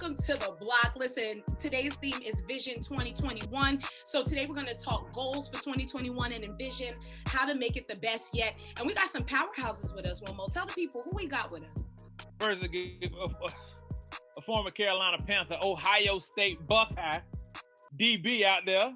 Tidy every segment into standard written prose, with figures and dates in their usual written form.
welcome to the block. Listen, today's theme is Vision 2021. So today we're going to talk goals for 2021 and envision how to make it the best yet. And we got some powerhouses with us, Wilmo. Tell the people who we got with us. First, a former Carolina Panther, Ohio State Buckeye, DB out there.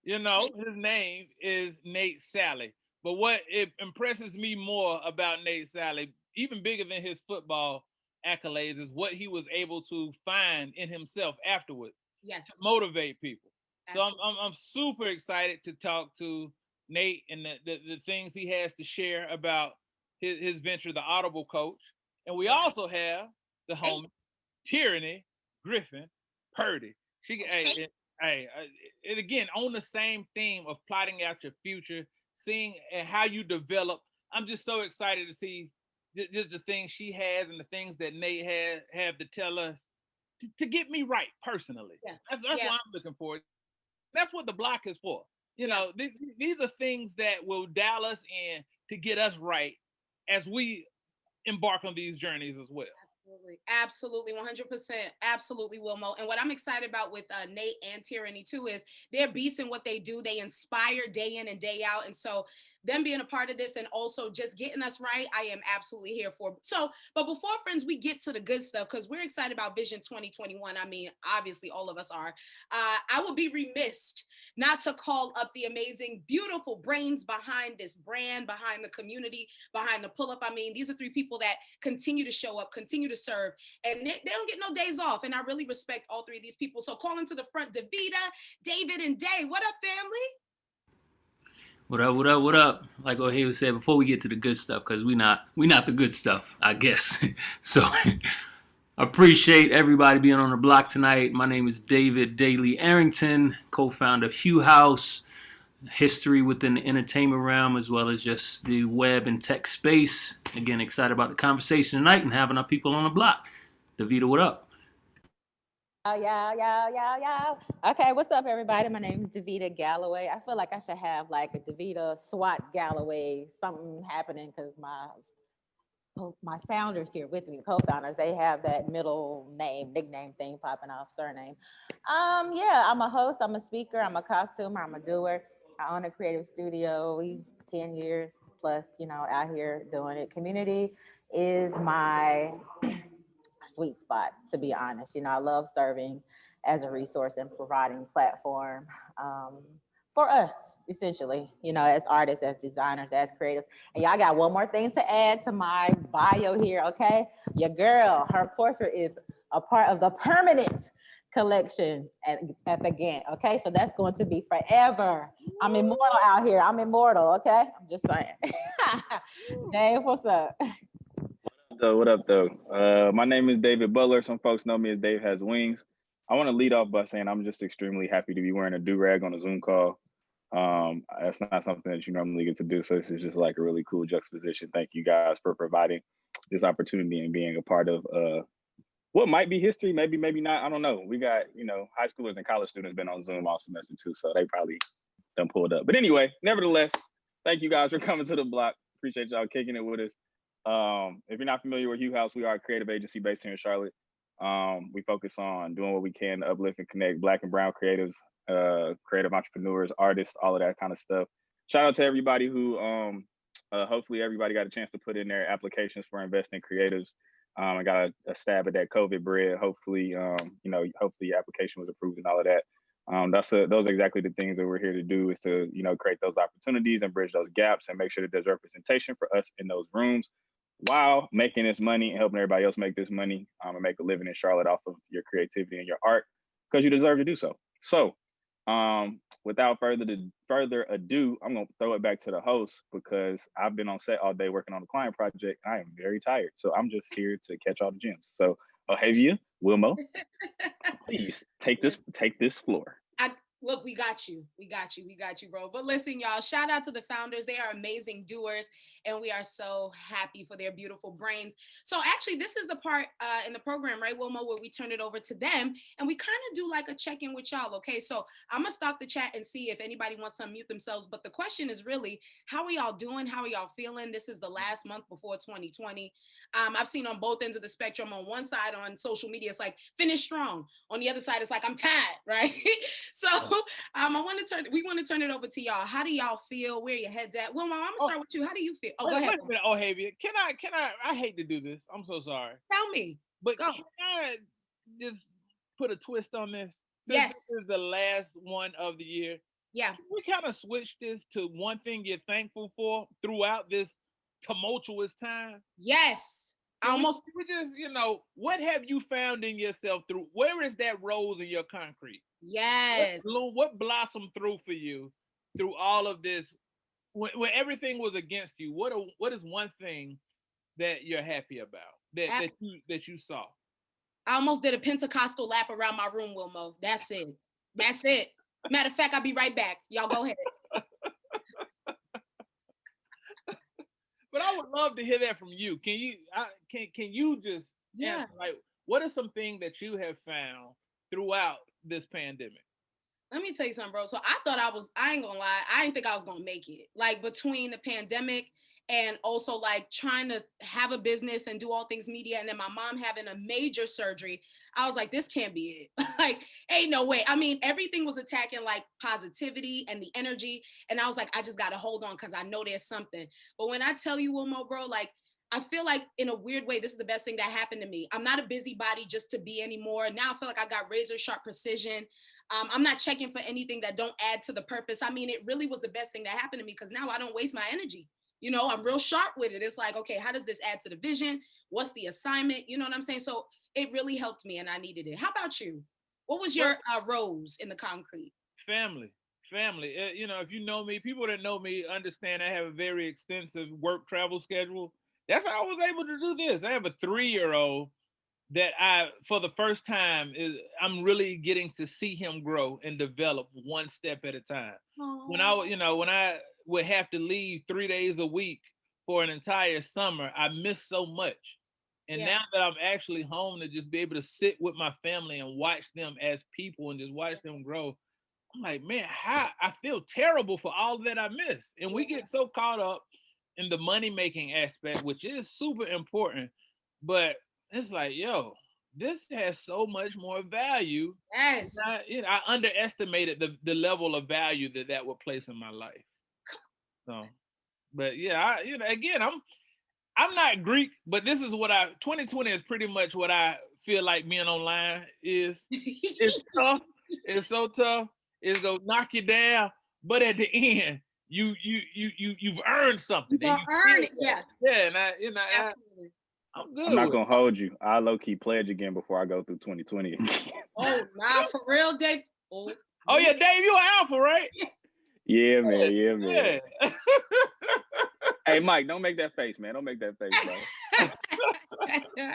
You know, his name is Nate Salley. But what it impresses me more about Nate Salley, even bigger than his football accolades, is what he was able to find in himself afterwards. Yes. To motivate people. Absolutely. So I'm super excited to talk to Nate and the things he has to share about his venture, the Audible Coach. And we also have the homie, Tierany, Griffin-Purdie. And again, on the same theme of plotting out your future, seeing how you develop. I'm just so excited to see just the things she has and the things that Nate have to tell us to get me right personally. Yeah. That's what I'm looking for. That's what the block is for. You know, these are things that will dial us in to get us right as we embark on these journeys as well. Absolutely, 100%. Absolutely, Wilmo. And what I'm excited about with Nate and Tierany too is they're beasts in what they do. They inspire day in and day out. And so them being a part of this and also just getting us right, I am absolutely here for. So, but before, friends, we get to the good stuff, because we're excited about Vision 2021. I mean, obviously all of us are. I would be remiss not to call up the amazing, beautiful brains behind this brand, behind the community, behind the pull-up. I mean, these are three people that continue to show up, continue to serve, and they don't get no days off. And I really respect all three of these people. So calling to the front, Davita, David, and Day. What up, family? What up, what up, what up? Like O'Hare said, before we get to the good stuff, because we not the good stuff, I guess. So appreciate everybody being on the block tonight. My name is David Daly Arrington, co-founder of Hugh House, history within the entertainment realm as well as just the web and tech space. Again, excited about the conversation tonight and having our people on the block. Davita, what up? Yeah. Okay, what's up, everybody? My name is Davita Galloway. I feel like I should have like a Davita SWAT Galloway, something happening, because my founders here with me, co-founders, they have that middle name, nickname thing popping off, surname. Yeah, I'm a host, I'm a speaker, I'm a costumer, I'm a doer. I own a creative studio. 10 years plus, out here doing it. Community is my sweet spot, to be honest. I love serving as a resource and providing platform for us, essentially, as artists, as designers, as creators. And y'all got one more thing to add to my bio here, okay? Your girl, her portrait is a part of the permanent collection at the Gantt, okay? So that's going to be forever. I'm immortal out here. I'm immortal, okay? I'm just saying. Dave, what's up? What up, though? My name is David Butler. Some folks know me as Dave Has Wings. I want to lead off by saying I'm just extremely happy to be wearing a do-rag on a Zoom call. That's not something that you normally get to do, so this is just like a really cool juxtaposition. Thank you guys for providing this opportunity and being a part of what might be history, maybe not. I don't know. We got, high schoolers and college students been on Zoom all semester too, so they probably done pulled up. But anyway, nevertheless, thank you guys for coming to the block. Appreciate y'all kicking it with us. If you're not familiar with Hugh House, we are a creative agency based here in Charlotte. We focus on doing what we can to uplift and connect Black and brown creatives, creative entrepreneurs, artists, all of that kind of stuff. Shout out to everybody who, hopefully everybody got a chance to put in their applications for investing creatives. I got a stab at that COVID bread. Hopefully, hopefully your application was approved and all of that. Those are exactly the things that we're here to do, is to, create those opportunities and bridge those gaps and make sure that there's representation for us in those rooms, while making this money and helping everybody else make this money, and make a living in Charlotte off of your creativity and your art, because you deserve to do so. So without further ado, I'm going to throw it back to the host, because I've been on set all day working on the client project. I am very tired. So I'm just here to catch all the gems. So Ohavia, Wilmo, please take this floor. Look, we got you. We got you. We got you, bro. But listen, y'all, shout out to the founders. They are amazing doers, and we are so happy for their beautiful brains. So actually, this is the part in the program, right, Wilma, where we turn it over to them, and we kind of do like a check-in with y'all, okay? So I'm going to stop the chat and see if anybody wants to unmute themselves. But the question is really, how are y'all doing? How are y'all feeling? This is the last month before 2020. I've seen on both ends of the spectrum. On one side on social media, it's like, finish strong. On the other side, it's like, I'm tired, right? So we want to turn it over to y'all. How do y'all feel? Where your head's at? Wilma, I'm gonna start with you. How do you feel? Oh, go ahead. Wait a minute, Ohavia. Can I hate to do this. I'm so sorry. Tell me. But Go. can I just put a twist on this? Yes. This is the last one of the year. Yeah. Can we kind of switch this to one thing you're thankful for throughout this tumultuous time? Yes. We just, what have you found in yourself through? Where is that rose in your concrete? Yes. What blossomed through for you through all of this? When everything was against you, what is one thing that you're happy about that you saw? I almost did a Pentecostal lap around my room, Wilma. That's it. That's it. Matter of fact, I'll be right back. Y'all go ahead. But I would love to hear that from you. Can you just answer, like, what are some things that you have found throughout this pandemic? Let me tell you something, bro. So I ain't gonna lie, I didn't think I was gonna make it. Like between the pandemic and also like trying to have a business and do all things media, and then my mom having a major surgery, I was like, this can't be it. Like, ain't no way. I mean, everything was attacking like positivity and the energy. And I was like, I just gotta hold on because I know there's something. But when I tell you, Wilmo, bro, like I feel like in a weird way, this is the best thing that happened to me. I'm not a busybody just to be anymore. Now I feel like I got razor sharp precision. I'm not checking for anything that don't add to the purpose. I mean, it really was the best thing that happened to me because now I don't waste my energy. I'm real sharp with it. It's like, okay, how does this add to the vision? What's the assignment? You know what I'm saying? So it really helped me and I needed it. How about you? What was your rose in the concrete? Family. If you know me, people that know me understand I have a very extensive work travel schedule. That's how I was able to do this. I have a 3-year-old that for the first time, I'm really getting to see him grow and develop one step at a time. Aww. When I would have to leave 3 days a week for an entire summer, I missed so much. And now that I'm actually home to just be able to sit with my family and watch them as people and just watch them grow, I'm like, man, I feel terrible for all that I missed. And we get so caught up in the money-making aspect, which is super important, but it's like, yo, this has so much more value. Yes. I underestimated the level of value that would place in my life. So, but yeah, again, I'm not Greek, but this is what 2020 is pretty much what I feel like being online is. It's tough. It's so tough. It's gonna knock you down, but at the end, you've earned something. You earn it, yeah. Yeah, and absolutely. I'm good. I'm not gonna hold you. I low key pledge again before I go through 2020. Oh, nah, for real, Dave. Oh yeah, Dave, you're an alpha, right? Yeah, man. Yeah, man. Hey, Mike, don't make that face, man. Don't make that face, bro.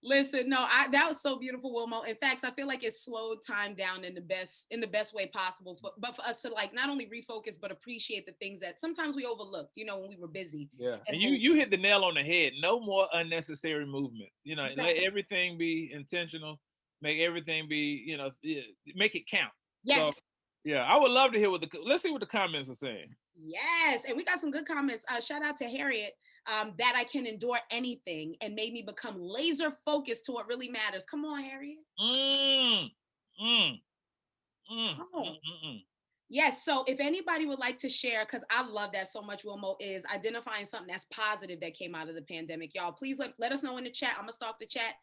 Listen, no, that was so beautiful, Wilmo. In fact, I feel like it slowed time down in the best way possible. But for us to like not only refocus but appreciate the things that sometimes we overlooked, when we were busy. Yeah, and you hit the nail on the head. No more unnecessary movement. Let everything be intentional. Make everything be, make it count. Yes. So, yeah, I would love to hear let's see what the comments are saying. Yes, and we got some good comments. Shout out to Harriet. That I can endure anything and made me become laser focused to what really matters. Come on, Harriet. Yes, so if anybody would like to share, because I love that so much, Wilmo, is identifying something that's positive that came out of the pandemic. Y'all, please let us know in the chat. I'm going to stalk the chat.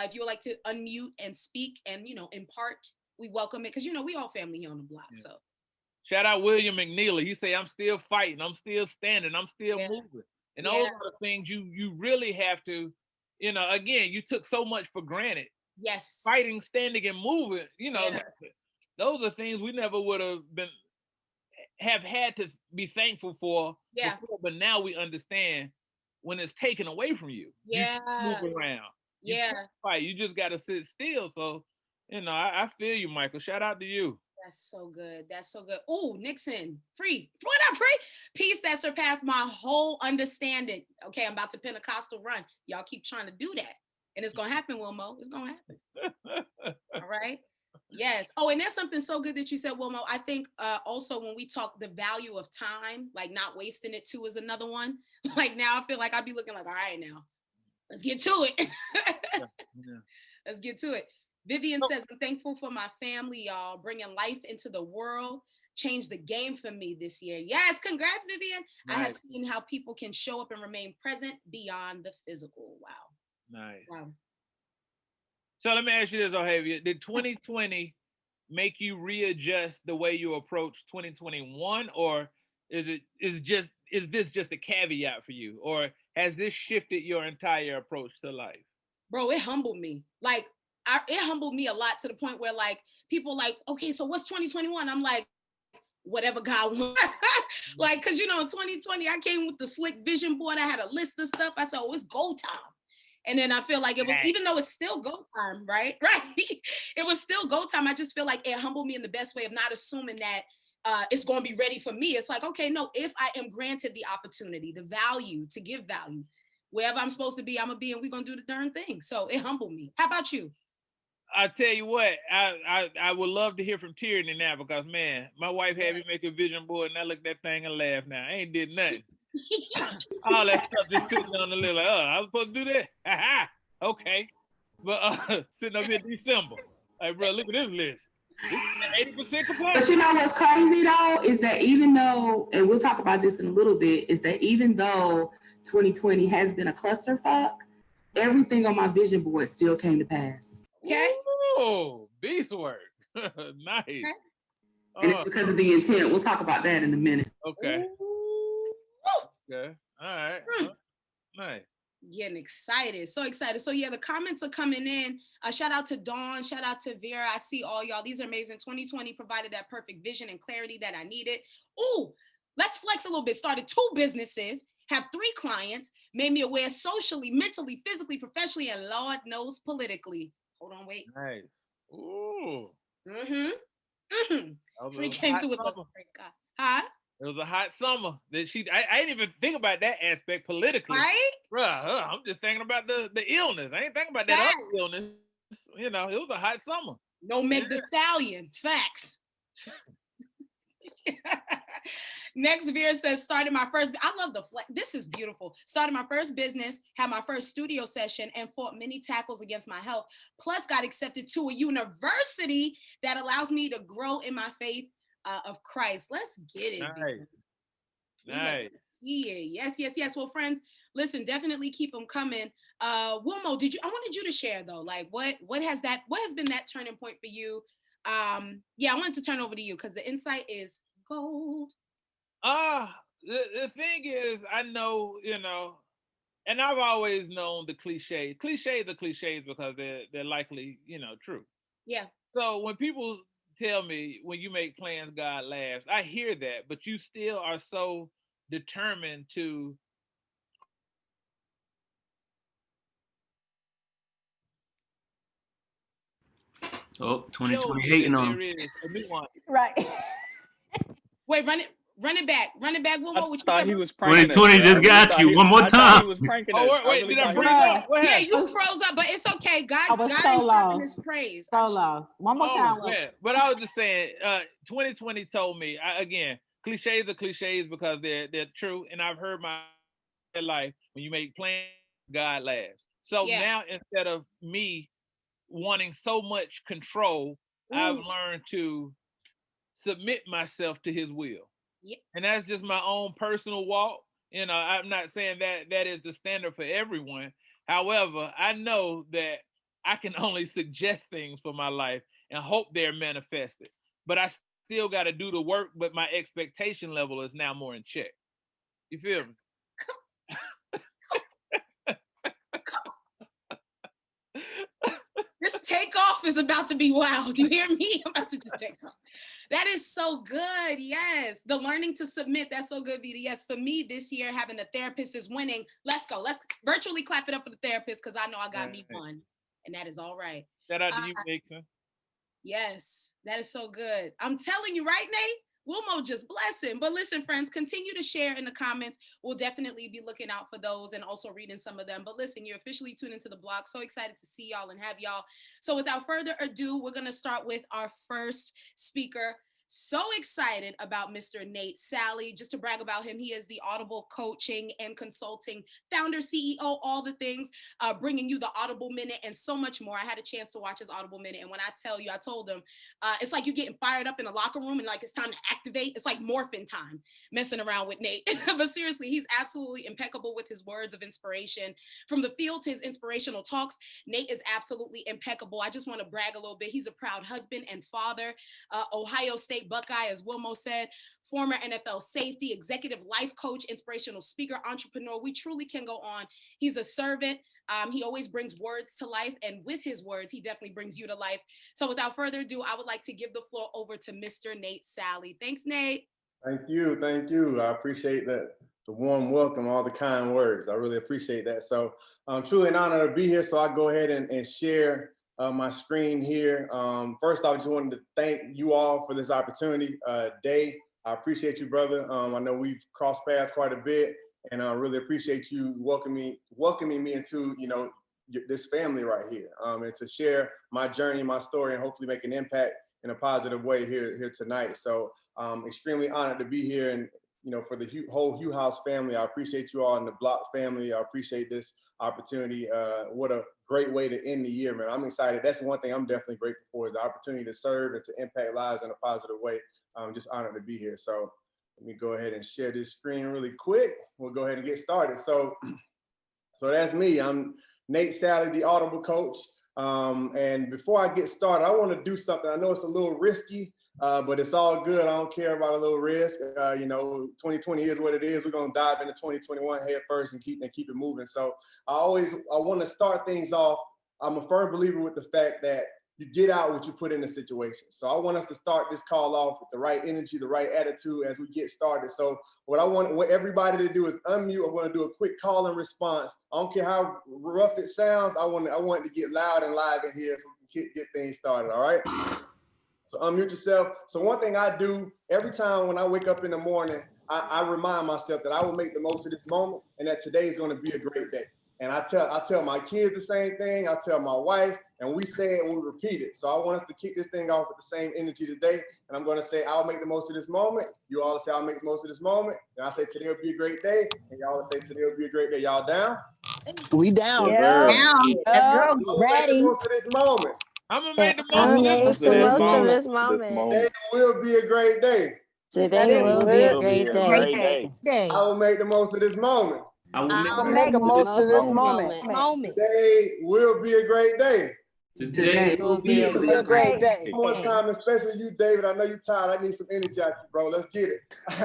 If you would like to unmute and speak and, impart, we welcome it because, we all family here on the block, so. Shout out William McNeely. He say, I'm still fighting. I'm still standing. I'm still moving. And those are the things you really have to, again, you took so much for granted. Yes. Fighting, standing, and moving, those are things we never would have had to be thankful for before, but now we understand when it's taken away from you. Yeah. You move around. You fight. You just got to sit still. So, I feel you, Michael. Shout out to you. That's so good. That's so good. Oh, Nixon, free. What up, free? Peace that surpassed my whole understanding. Okay, I'm about to Pentecostal run. Y'all keep trying to do that. And it's going to happen, Wilmo. It's going to happen. All right. Yes. Oh, and that's something so good that you said, Wilmo. I think also when we talk the value of time, like not wasting it too is another one. Like now I feel like I'd be looking like, all right, now let's get to it. Yeah. Let's get to it. Vivian says, I'm thankful for my family, y'all, bringing life into the world, changed the game for me this year. Yes, congrats, Vivian. Nice. I have seen how people can show up and remain present beyond the physical. Wow. Nice. Wow. So let me ask you this, O'Havia. Did 2020 make you readjust the way you approach 2021, or is this just a caveat for you, or has this shifted your entire approach to life? Bro, it humbled me. Like, it humbled me a lot to the point where like people like, okay, so what's 2021? I'm like, whatever God wants. Like, cause in 2020, I came with the slick vision board. I had a list of stuff. I said, oh, it's go time. And then I feel like it was, even though it's still go time, right? Right. It was still go time. I just feel like it humbled me in the best way of not assuming that it's going to be ready for me. It's like, okay, no, if I am granted the opportunity, the value to give value, wherever I'm supposed to be, I'm going to be, and we're going to do the darn thing. So it humbled me. How about you? I tell you what, I would love to hear from Tierany now, because man, my wife had me make a vision board and I look at that thing and laugh now. I ain't did nothing. All that stuff just sitting on the list like, oh, I was supposed to do that? Okay. But sitting up here in December. Like, bro, look at this list. 80% complete. But you know what's crazy though, is that even though, and we'll talk about this in a little bit, is that even though 2020 has been a clusterfuck, everything on my vision board still came to pass. Okay. Oh, beast work. Nice. Okay. And it's because of the intent. We'll talk about that in a minute. Okay. Okay. All right. Nice. Getting excited. So excited. So yeah, the comments are coming in. Shout out to Dawn. Shout out to Vera. I see all y'all. These are amazing. 2020 provided that perfect vision and clarity that I needed. Ooh, let's flex a little bit. Started 2 businesses, have 3 clients, made me aware socially, mentally, physically, professionally, and Lord knows politically. Hold on, wait. Nice. Ooh. Free came through with the praise God. Huh? It was a hot summer. That I didn't even think about that aspect politically. Right? Bruh, I'm just thinking about the illness. I ain't thinking about that other illness. It was a hot summer. No Meg the Stallion. Facts. Next, Vera says, started my first, I love the flex. This is beautiful. Started my first business, had my first studio session, and fought many tackles against my health. Plus got accepted to a university that allows me to grow in my faith of Christ. Let's get it. Nice. Nice. Yeah. Yes. Well, friends, listen, definitely keep them coming. Wilmo, I wanted you to share though, like what has been that turning point for you? I wanted to turn over to you because the insight is gold. The thing is, I know, and I've always known the cliches. Cliches are cliches because they're likely, true. Yeah. So when people tell me, when you make plans, God laughs, I hear that, but you still are so determined to Oh, 2020 hating on him. Right. Wait, run it back. Wilmo, what you thought said? he was pranking 2020 us, just got you one more I thought time. he was pranking Oh, us. wait, did I thought he freeze was- up? What Yeah, happened? you froze up, but it's okay. God I was ain't so stopping lost. his praise. So lost. One more time. Will. Man. But I was just saying, 2020 told me, again, cliches are cliches because they're true, and I've heard my life, when you make plans, God laughs. So now, instead of me wanting so much control, I've learned to submit myself to his will. Yeah. And that's just my own personal walk. I'm not saying that is the standard for everyone. However, I know that I can only suggest things for my life and hope they're manifested. But I still got to do the work, but my expectation level is now more in check. You feel me? This takeoff is about to be wild. You hear me? I'm about to just take off. That is so good. Yes. The learning to submit. That's so good, Vita. Yes. For me this year, having a therapist is winning. Let's go. Let's virtually clap it up for the therapist because I know I got me one. And that is all right. Shout out to you, Nixon. Yes, that is so good. I'm telling you, right, Nate? Wilmo just blessing. But listen, friends, continue to share in the comments. We'll definitely be looking out for those and also reading some of them. But listen, you're officially tuned into the block. So excited to see y'all and have y'all. So without further ado, we're going to start with our first speaker. So excited about Mr. Nate Salley. Just to brag about him, he is the Audible coaching and consulting founder, CEO, all the things, bringing you the Audible Minute and so much more. I had a chance to watch his Audible Minute. And when I tell you, I told him, it's like you getting fired up in the locker room and like it's time to activate. It's like morphin time messing around with Nate. But seriously, he's absolutely impeccable with his words of inspiration. From the field to his inspirational talks, Nate is absolutely impeccable. I just want to brag a little bit. He's a proud husband and father, Ohio State Buckeye, as Wilmo said, former NFL safety, executive life coach, inspirational speaker, entrepreneur. We truly can go on. He's a servant. He always brings words to life, and with his words, he definitely brings you to life. So without further ado, I would like to give the floor over to Mr. Nate Salley. Thanks, Nate. Thank you. Thank you. I appreciate that. The warm welcome, all the kind words. I really appreciate that. So truly an honor to be here. So I'll go ahead and share my screen here. First off, I just wanted to thank you all for this opportunity. Day, I appreciate you, brother. I know we've crossed paths quite a bit, and I really appreciate you welcoming me into, you know, this family right here, and to share my journey, my story, and hopefully make an impact in a positive way here tonight. So extremely honored to be here, and you know, for the whole Hugh House family, I appreciate you all in the Block family. I appreciate this opportunity. What a great way to end the year, man. I'm excited. That's one thing I'm definitely grateful for, is the opportunity to serve and to impact lives in a positive way. I'm just honored to be here. So let me go ahead and share this screen really quick. We'll go ahead and get started. So that's me. I'm Nate Salley, the Audible coach. And before I get started, I want to do something. I know it's a little risky, but it's all good. I don't care about a little risk. You know, 2020 is what it is. We're gonna dive into 2021 head first and keep it moving. So I want to start things off. I'm a firm believer with the fact that you get out what you put in the situation. So I want us to start this call off with the right energy, the right attitude as we get started. So what I want everybody to do is unmute. I'm going to do a quick call and response. I don't care how rough it sounds. I want it to get loud and live in here so we can get things started. All right. So unmute yourself. So one thing I do every time when I wake up in the morning, I remind myself that I will make the most of this moment and that today is going to be a great day. And I tell my kids the same thing. I tell my wife, and we say it and we repeat it. So I want us to kick this thing off with the same energy today. And I'm going to say, I'll make the most of this moment. You all say, I'll make the most of this moment. And I say, today will be a great day. And y'all say, today will be a great day. Y'all down? We down. Yeah. Down. Let's go. Ready. Make the most of this moment. I'm gonna make the I'm most gonna of make the most of this moment. Today will be a great day. Today will be a great day. I will make the most of this moment. I'll make the most of this moment. Today will be a great day. Today will be a great day. One time, especially you, David. I know you're tired. I need some energy out you, bro. Let's get it.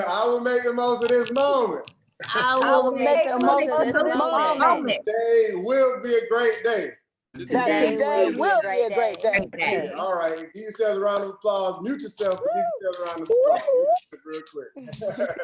I will make the most of this moment. I will make the most of this moment. Today will be a great day. Today will be a great day. All right, give yourselves a round of applause. Mute yourself. Give yourselves a round of applause. Real quick.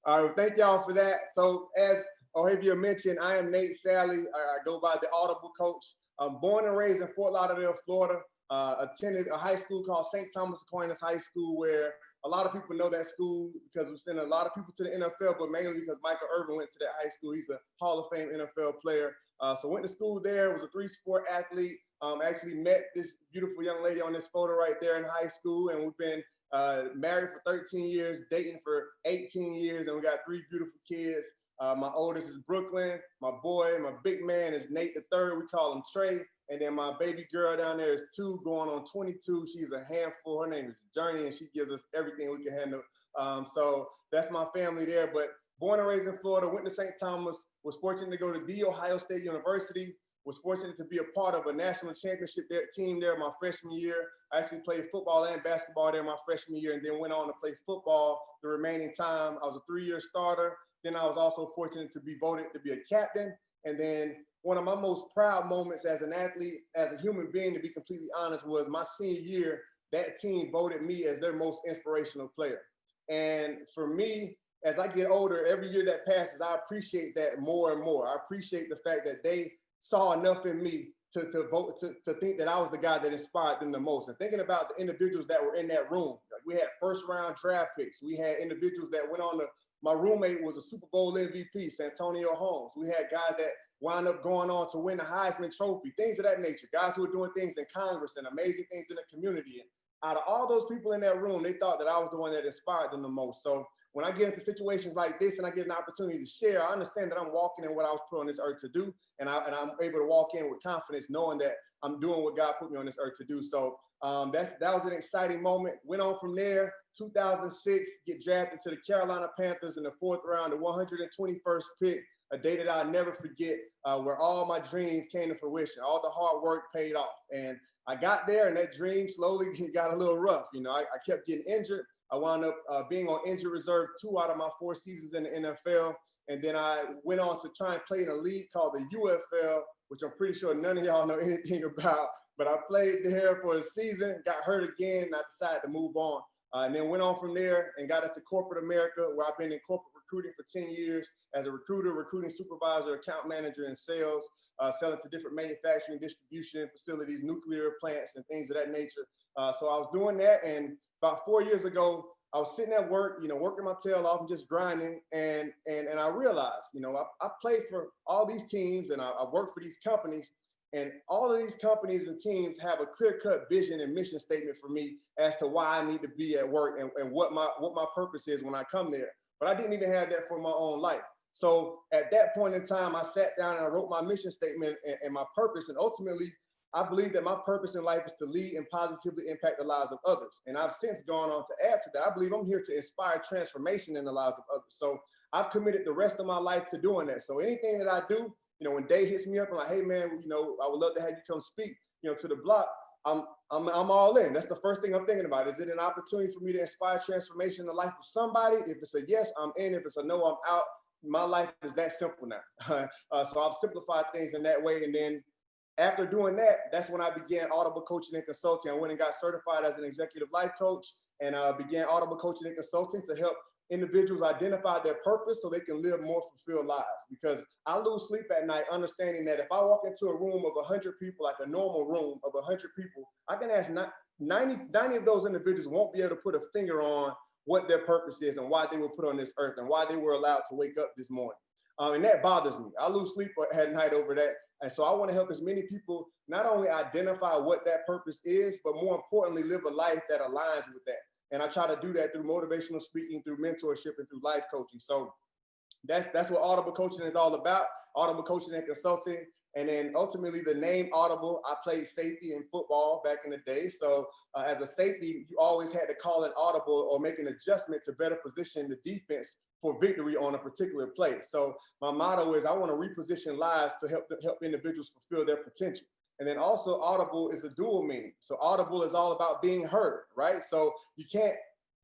All right, thank y'all for that. So as Ohivia mentioned, I am Nate Salley. I go by the Audible coach. I'm born and raised in Fort Lauderdale, Florida. Attended a high school called St. Thomas Aquinas High School, where a lot of people know that school because we send a lot of people to the NFL, but mainly because Michael Irvin went to that high school. He's a Hall of Fame NFL player. So went to school there, was a 3-sport athlete. Actually met this beautiful young lady on this photo right there in high school. And we've been married for 13 years, dating for 18 years, and we got 3 beautiful kids. My oldest is Brooklyn. My boy, my big man is Nate the third. We call him Trey. And then my baby girl down there is 2 going on 22. She's a handful. Her name is Tierany, and she gives us everything we can handle. So that's my family there. But born and raised in Florida, went to St. Thomas, was fortunate to go to The Ohio State University, was fortunate to be a part of a national championship team there my freshman year. I actually played football and basketball there my freshman year, and then went on to play football the remaining time. I was a 3-year starter. Then I was also fortunate to be voted to be a captain. And then one of my most proud moments as an athlete, as a human being, to be completely honest, was my senior year. That team voted me as their most inspirational player. And for me, as I get older, every year that passes, I appreciate that more and more. I appreciate the fact that they saw enough in me to vote to think that I was the guy that inspired them the most. And thinking about the individuals that were in that room, like we had first round draft picks. We had individuals that went on to, my roommate was a Super Bowl MVP, Santonio Holmes. We had guys that wound up going on to win the Heisman Trophy, things of that nature. Guys who were doing things in Congress and amazing things in the community. And out of all those people in that room, they thought that I was the one that inspired them the most. So when I get into situations like this and I get an opportunity to share, I understand that I'm walking in what I was put on this earth to do. And I'm able to walk in with confidence, knowing that I'm doing what God put me on this earth to do. So that was an exciting moment. Went on from there, 2006, get drafted to the Carolina Panthers in the 4th round, the 121st pick, a day that I'll never forget, where all my dreams came to fruition. All the hard work paid off. And I got there and that dream slowly got a little rough. You know, I kept getting injured. I wound up being on injured reserve 2 out of my 4 seasons in the NFL. And then I went on to try and play in a league called the UFL, which I'm pretty sure none of y'all know anything about. But I played there for a season, got hurt again, and I decided to move on. And then went on from there and got into corporate America, where I've been in corporate recruiting for 10 years as a recruiter, recruiting supervisor, account manager, and sales, selling to different manufacturing, distribution facilities, nuclear plants, and things of that nature. So I was doing that, and about 4 years ago, I was sitting at work, you know, working my tail off and just grinding, and I realized, you know, I played for all these teams and I worked for these companies, and all of these companies and teams have a clear-cut vision and mission statement for me as to why I need to be at work and what my purpose is when I come there. But I didn't even have that for my own life. So at that point in time, I sat down and I wrote my mission statement and my purpose, and ultimately, I believe that my purpose in life is to lead and positively impact the lives of others. And I've since gone on to add to that. I believe I'm here to inspire transformation in the lives of others. So I've committed the rest of my life to doing that. So anything that I do, you know, when Day hits me up, I'm like, hey man, you know, I would love to have you come speak, you know, to the block. I'm all in. That's the first thing I'm thinking about. Is it an opportunity for me to inspire transformation in the life of somebody? If it's a yes, I'm in. If it's a no, I'm out. My life is that simple now. So I've simplified things in that way. And then after doing that, that's when I began Audible Coaching and Consulting. I went and got certified as an executive life coach and began Audible Coaching and Consulting to help individuals identify their purpose so they can live more fulfilled lives. Because I lose sleep at night understanding that if I walk into a room of 100 people, like a normal room of 100 people, I can ask 90 of those individuals won't be able to put a finger on what their purpose is and why they were put on this earth and why they were allowed to wake up this morning. And that bothers me. I lose sleep at night over that. And so I want to help as many people not only identify what that purpose is, but more importantly, live a life that aligns with that. And I try to do that through motivational speaking, through mentorship, and through life coaching. So that's what Audible Coaching is all about, Audible Coaching and Consulting. And then ultimately the name Audible, I played safety in football back in the day. So as a safety, you always had to call it audible or make an adjustment to better position the defense for victory on a particular play. So my motto is I want to reposition lives to help individuals fulfill their potential. And then also audible is a dual meaning. So audible is all about being heard, right? So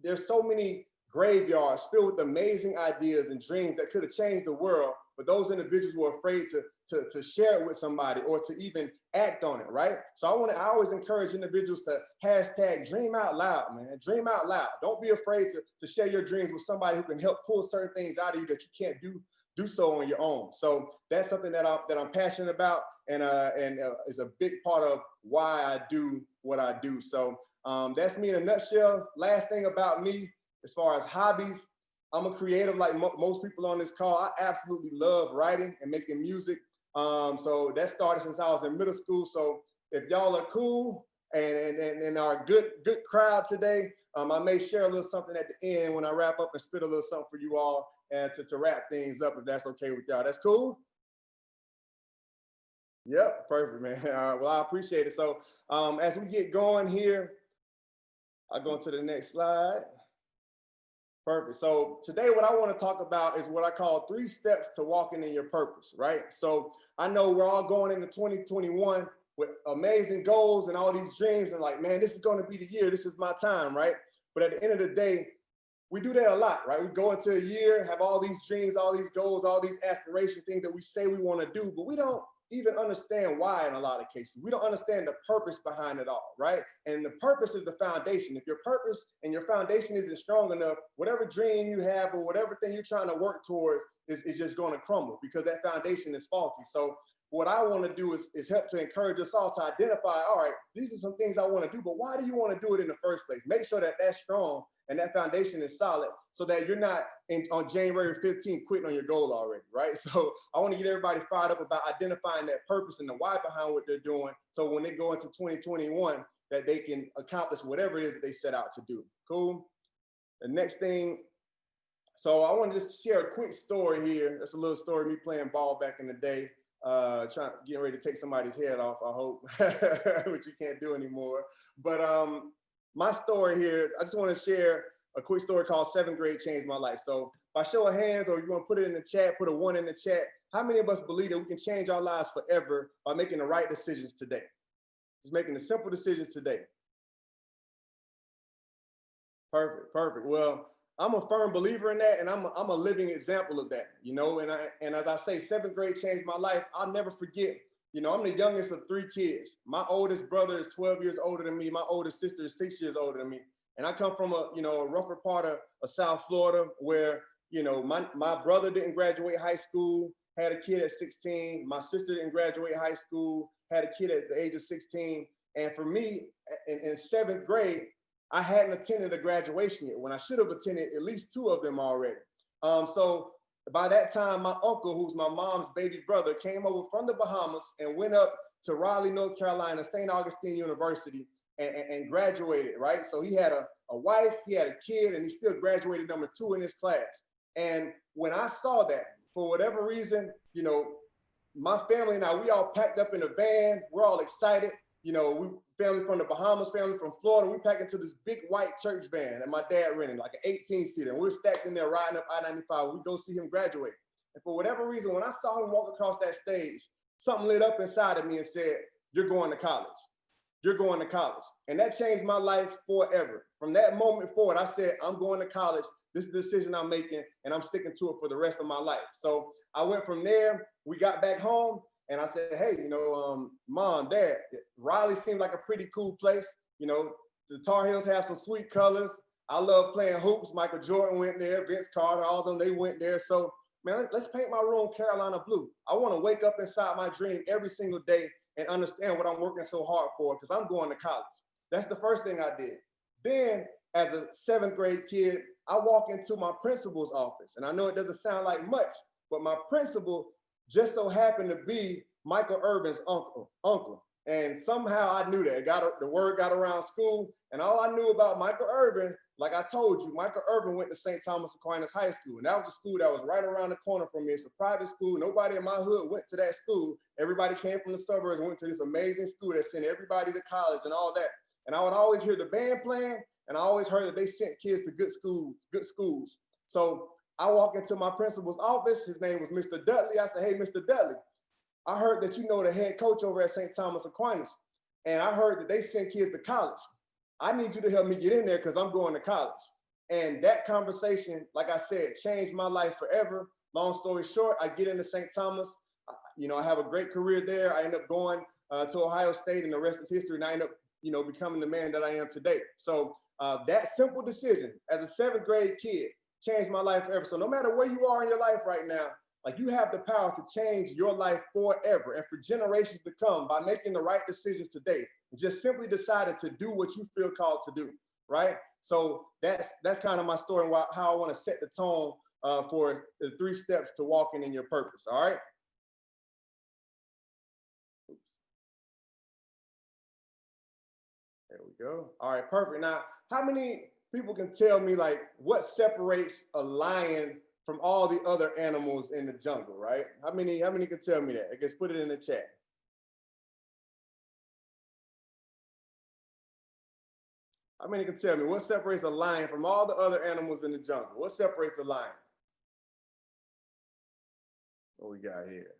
there's so many graveyards filled with amazing ideas and dreams that could have changed the world, but those individuals were afraid to share it with somebody or to even act on it, right? So I always encourage individuals to hashtag dream out loud, man. Dream out loud. Don't be afraid to share your dreams with somebody who can help pull certain things out of you that you can't do so on your own. So that's something that I'm passionate about and is a big part of why I do what I do. So that's me in a nutshell. Last thing about me, as far as hobbies, I'm a creative like most people on this call. I absolutely love writing and making music. So that started since I was in middle school. So if y'all are cool and are a good crowd today, I may share a little something at the end when I wrap up and spit a little something for you all and to wrap things up, if that's okay with y'all. That's cool? Yep, perfect, man. All right, well, I appreciate it. So as we get going here, I'll go into the next slide. Perfect. So today what I want to talk about is what I call 3 steps to walking in your purpose, right? So I know we're all going into 2021 with amazing goals and all these dreams and like, man, this is going to be the year. This is my time, right? But at the end of the day, we do that a lot, right? We go into a year, have all these dreams, all these goals, all these aspirations, things that we say we want to do, but we don't even understand why in a lot of cases. We don't understand the purpose behind it all, right? And the purpose is the foundation. If your purpose and your foundation isn't strong enough, whatever dream you have or whatever thing you're trying to work towards is just going to crumble because that foundation is faulty. So what I want to do is help to encourage us all to identify, all right, these are some things I want to do, but why do you want to do it in the first place? Make sure that that's strong and that foundation is solid so that you're not on January 15th quitting on your goal already, right? So I want to get everybody fired up about identifying that purpose and the why behind what they're doing. So when they go into 2021, that they can accomplish whatever it is that they set out to do. Cool? The next thing, so I want to just share a quick story here. That's a little story of me playing ball back in the day, getting ready to take somebody's head off, I hope, which you can't do anymore. But my story here, I just want to share a quick story called 7th Grade Changed My Life. So by show of hands, or you want to put it in the chat, put a 1 in the chat, how many of us believe that we can change our lives forever by making the right decisions today? Just making the simple decisions today. Perfect, perfect. Well, I'm a firm believer in that, and I'm a living example of that, you know, and as I say, 7th grade changed my life. I'll never forget, you know, I'm the youngest of 3 kids. My oldest brother is 12 years older than me. My oldest sister is 6 years older than me. And I come from a rougher part of South Florida where, you know, my brother didn't graduate high school, had a kid at 16. My sister didn't graduate high school, had a kid at the age of 16. And for me, in 7th grade, I hadn't attended a graduation yet when I should have attended at least 2 of them already. So by that time, my uncle, who's my mom's baby brother, came over from the Bahamas and went up to Raleigh, North Carolina, St. Augustine University and graduated, right? So he had a wife, he had a kid, and he still graduated number 2 in his class. And when I saw that, for whatever reason, you know, my family and I, we all packed up in a van. We're all excited. You know, we family from the Bahamas, family from Florida, we packed into this big white church van that my dad rented, like an 18-seater. And we were stacked in there riding up I-95. We go see him graduate. And for whatever reason, when I saw him walk across that stage, something lit up inside of me and said, "You're going to college. You're going to college." And that changed my life forever. From that moment forward, I said, I'm going to college. This is the decision I'm making, and I'm sticking to it for the rest of my life. So I went from there. We got back home. And I said, hey, you know, Mom, Dad, Raleigh seemed like a pretty cool place. You know, the Tar Heels have some sweet colors. I love playing hoops. Michael Jordan went there, Vince Carter, all of them, they went there. So, man, let's paint my room Carolina blue. I want to wake up inside my dream every single day and understand what I'm working so hard for because I'm going to college. That's the first thing I did. Then, as a 7th grade kid, I walk into my principal's office. And I know it doesn't sound like much, but my principal just so happened to be Michael Irvin's uncle. And somehow I knew that. The word got around school. And all I knew about Michael Irvin, like I told you, Michael Irvin went to St. Thomas Aquinas High School. And that was a school that was right around the corner from me. It's a private school. Nobody in my hood went to that school. Everybody came from the suburbs and went to this amazing school that sent everybody to college and all that. And I would always hear the band playing. And I always heard that they sent kids to good schools. So I walk into my principal's office. His name was Mr. Dudley. I said, hey, Mr. Dudley, I heard that you know the head coach over at St. Thomas Aquinas. And I heard that they send kids to college. I need you to help me get in there because I'm going to college. And that conversation, like I said, changed my life forever. Long story short, I get into St. Thomas. You know, I have a great career there. I end up going to Ohio State, and the rest is history. And I end up, you know, becoming the man that I am today. So that simple decision as a 7th grade kid changed my life forever. So no matter where you are in your life right now, like you have the power to change your life forever and for generations to come by making the right decisions today. And just simply decided to do what you feel called to do, right? So that's kind of my story and how I want to set the tone for the 3 steps to walking in your purpose, all right? Oops. There we go. All right, perfect. Now, how many people can tell me like what separates a lion from all the other animals in the jungle, right? How many can tell me that? I guess put it in the chat. How many can tell me what separates a lion from all the other animals in the jungle? What separates the lion? What we got here?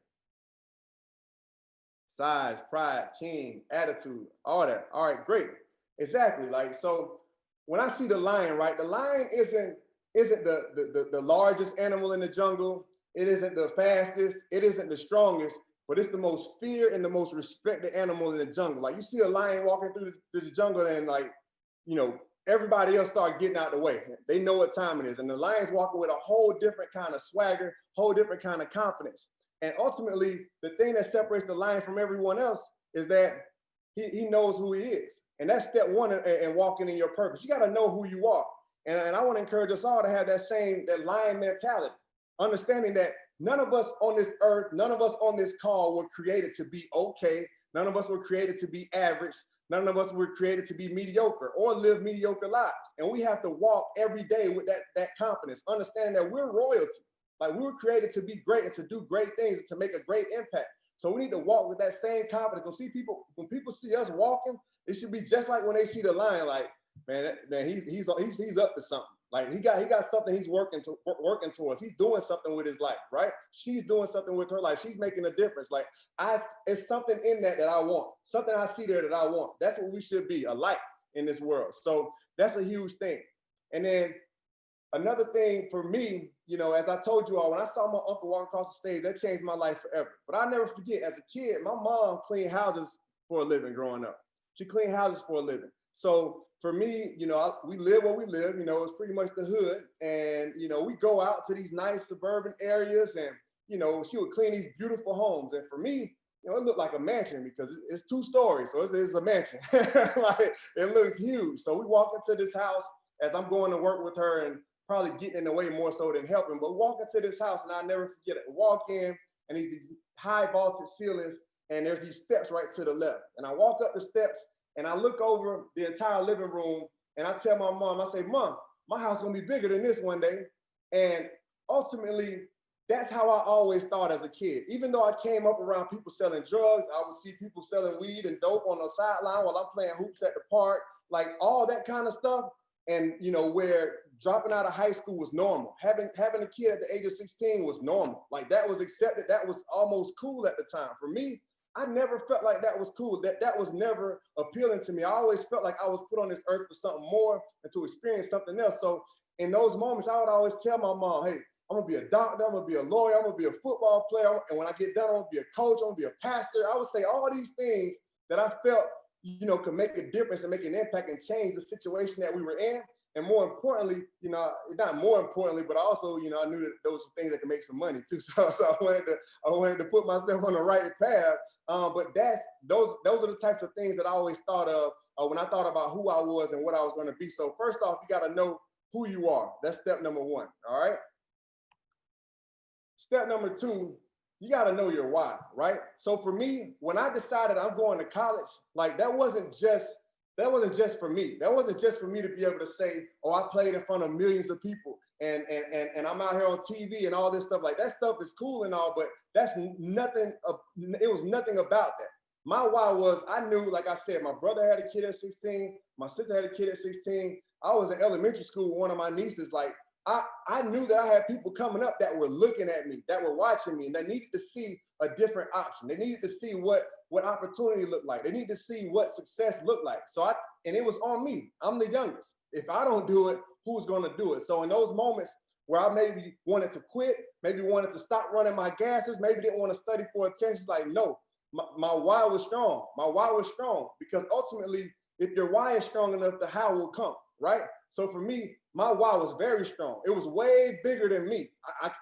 Size, pride, king, attitude, all that. All right, great. Exactly. Like, so when I see the lion, right, the lion isn't the largest animal in the jungle. It isn't the fastest. It isn't the strongest, but it's the most feared and the most respected animal in the jungle. Like you see a lion walking through the jungle and like, you know, everybody else start getting out the way. They know what time it is. And the lion's walking with a whole different kind of swagger, whole different kind of confidence. And ultimately, the thing that separates the lion from everyone else is that he knows who he is. And that's step one in walking in your purpose. You got to know who you are. And I want to encourage us all to have that lion mentality, understanding that none of us on this earth, none of us on this call were created to be okay. None of us were created to be average. None of us were created to be mediocre or live mediocre lives. And we have to walk every day with that confidence, understanding that we're royalty. Like, we were created to be great and to do great things and to make a great impact. So we need to walk with that same confidence. When people see us walking, it should be just like when they see the lion, like, man, he's up to something. Like, he got something he's working towards. He's doing something with his life, right? She's doing something with her life. She's making a difference. Like, it's something in that I want. Something I see there that I want. That's what we should be, a light in this world. So that's a huge thing. And then another thing for me, as I told you all, when I saw my uncle walk across the stage, that changed my life forever. But I'll never forget, as a kid, my mom cleaned houses for a living growing up. She cleaned houses for a living. So for me, we live where we live, it's pretty much the hood. And, we go out to these nice suburban areas and, she would clean these beautiful homes. And for me, it looked like a mansion because it's 2 stories. So it's a mansion. Like, it looks huge. So we walk into this house as I'm going to work with her and probably getting in the way more so than helping, but walk into this house and I'll never forget it. Walk in and these high vaulted ceilings and there's these steps right to the left. And I walk up the steps and I look over the entire living room and I tell my mom, I say, Mom, my house is gonna be bigger than this one day. And ultimately, that's how I always thought as a kid. Even though I came up around people selling drugs, I would see people selling weed and dope on the sideline while I'm playing hoops at the park, like all that kind of stuff. And where dropping out of high school was normal. Having a kid at the age of 16 was normal. Like, that was accepted. That was almost cool at the time. For me, I never felt like that was cool. That was never appealing to me. I always felt like I was put on this earth for something more and to experience something else. So in those moments, I would always tell my mom, hey, I'm gonna be a doctor, I'm gonna be a lawyer, I'm gonna be a football player, and when I get done, I'm gonna be a coach, I'm gonna be a pastor. I would say all these things that I felt, could make a difference and make an impact and change the situation that we were in. And more importantly, not more importantly, but also, I knew that those were things that could make some money too. So I wanted to put myself on the right path. But those are the types of things that I always thought of when I thought about who I was and what I was going to be. So first off, you got to know who you are. That's step number 1. All right. Step number 2, you got to know your why, right? So for me, when I decided I'm going to college, like, that wasn't just for me. That wasn't just for me to be able to say, oh, I played in front of millions of people and I'm out here on TV and all this stuff. Like, that stuff is cool and all, but that's nothing. It was nothing about that. My why was, I knew, like I said, my brother had a kid at 16. My sister had a kid at 16. I was in elementary school with one of my nieces. Like, I knew that I had people coming up that were looking at me, that were watching me, and they needed to see a different option. They needed to see what opportunity looked like. They needed to see what success looked like. And it was on me. I'm the youngest. If I don't do it, who's gonna do it? So in those moments where I maybe wanted to quit, maybe wanted to stop running my gases, maybe didn't want to study for a test, it's like, no, my why was strong. My why was strong because ultimately, if your why is strong enough, the how will come, right? So for me, my why was very strong. It was way bigger than me.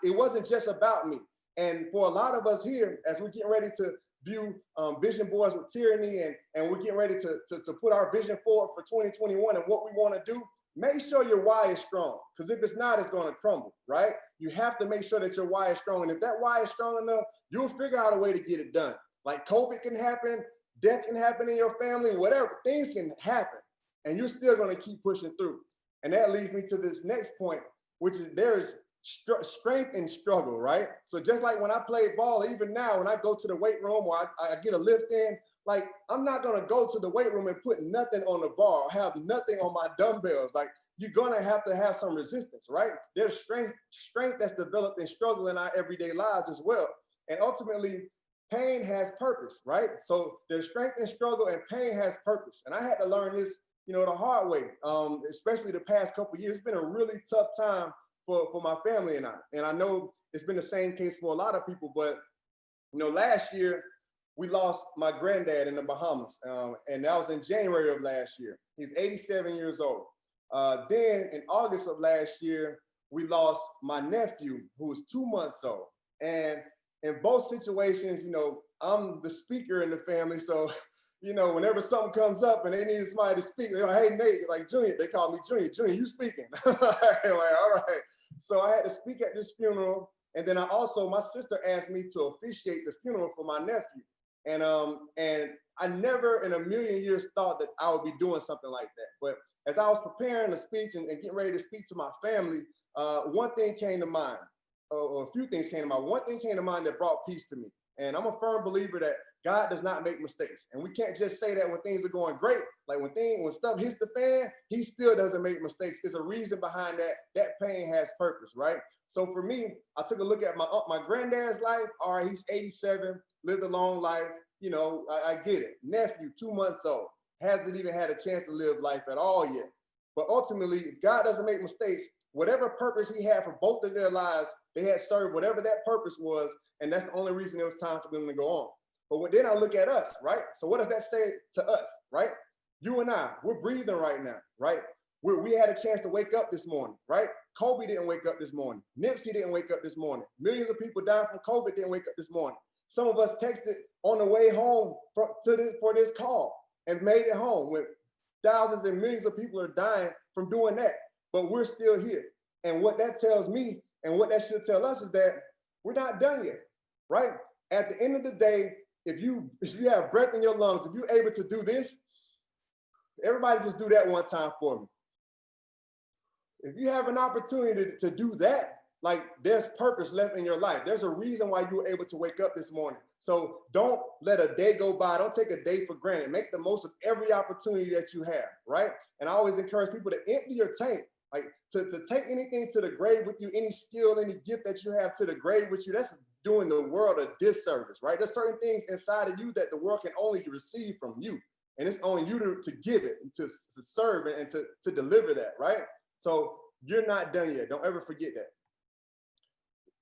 It wasn't just about me. And for a lot of us here, as we're getting ready to view vision boards with Tierany and we're getting ready to put our vision forward for 2021 and what we want to do, make sure your why is strong. Because if it's not, it's going to crumble, right? You have to make sure that your why is strong. And if that why is strong enough, you'll figure out a way to get it done. Like, COVID can happen, death can happen in your family, whatever, things can happen. And you're still going to keep pushing through. And that leads me to this next point, which is there's strength in struggle, right? So just like when I play ball, even now, when I go to the weight room or I get a lift in, like, I'm not going to go to the weight room and put nothing on the bar or have nothing on my dumbbells. Like, you're going to have some resistance, right? There's strength that's developed in struggle in our everyday lives as well. And ultimately, pain has purpose, right? So there's strength in struggle and pain has purpose. And I had to learn this, the hard way, especially the past couple of years. It's been a really tough time for my family and I. And I know it's been the same case for a lot of people, but, last year, we lost my granddad in the Bahamas, and that was in January of last year. He's 87 years old. Then in August of last year, we lost my nephew, who was 2 months old. And in both situations, you know, I'm the speaker in the family. So, you know, whenever something comes up and they need somebody to speak, they're like, hey, Nate, like Junior, they call me Junior, you speaking. Like, all right. So I had to speak at this funeral. And then my sister asked me to officiate the funeral for my nephew. And I never in a million years thought that I would be doing something like that. But as I was preparing the speech and getting ready to speak to my family, one thing came to mind, or a few things came to mind. One thing came to mind that brought peace to me. And I'm a firm believer that God does not make mistakes. And we can't just say that when things are going great. Like when stuff hits the fan, he still doesn't make mistakes. There's a reason behind that. That pain has purpose, right? So for me, I took a look at my granddad's life. All right, he's 87, lived a long life. You know, I get it. Nephew, 2 months old, hasn't even had a chance to live life at all yet. But ultimately, if God doesn't make mistakes, whatever purpose he had for both of their lives, they had served whatever that purpose was, and that's the only reason it was time for them to go on. But then I look at us, right? So what does that say to us, right? You and I, we're breathing right now, right? We had a chance to wake up this morning, right? Kobe didn't wake up this morning. Nipsey didn't wake up this morning. Millions of people died from COVID didn't wake up this morning. Some of us texted on the way home for this call and made it home when thousands and millions of people are dying from doing that. But we're still here. And what that tells me and what that should tell us is that we're not done yet, right? At the end of the day, if you have breath in your lungs, if you're able to do this, everybody just do that one time for me. If you have an opportunity to do that, like there's purpose left in your life. There's a reason why you were able to wake up this morning. So don't let a day go by. Don't take a day for granted. Make the most of every opportunity that you have, right? And I always encourage people to empty your tank, like to take anything to the grave with you, any skill, any gift that you have to the grave with you. That's doing the world a disservice, right? There's certain things inside of you that the world can only receive from you. And it's on you to give it and to serve and to deliver that, right? So you're not done yet. Don't ever forget that.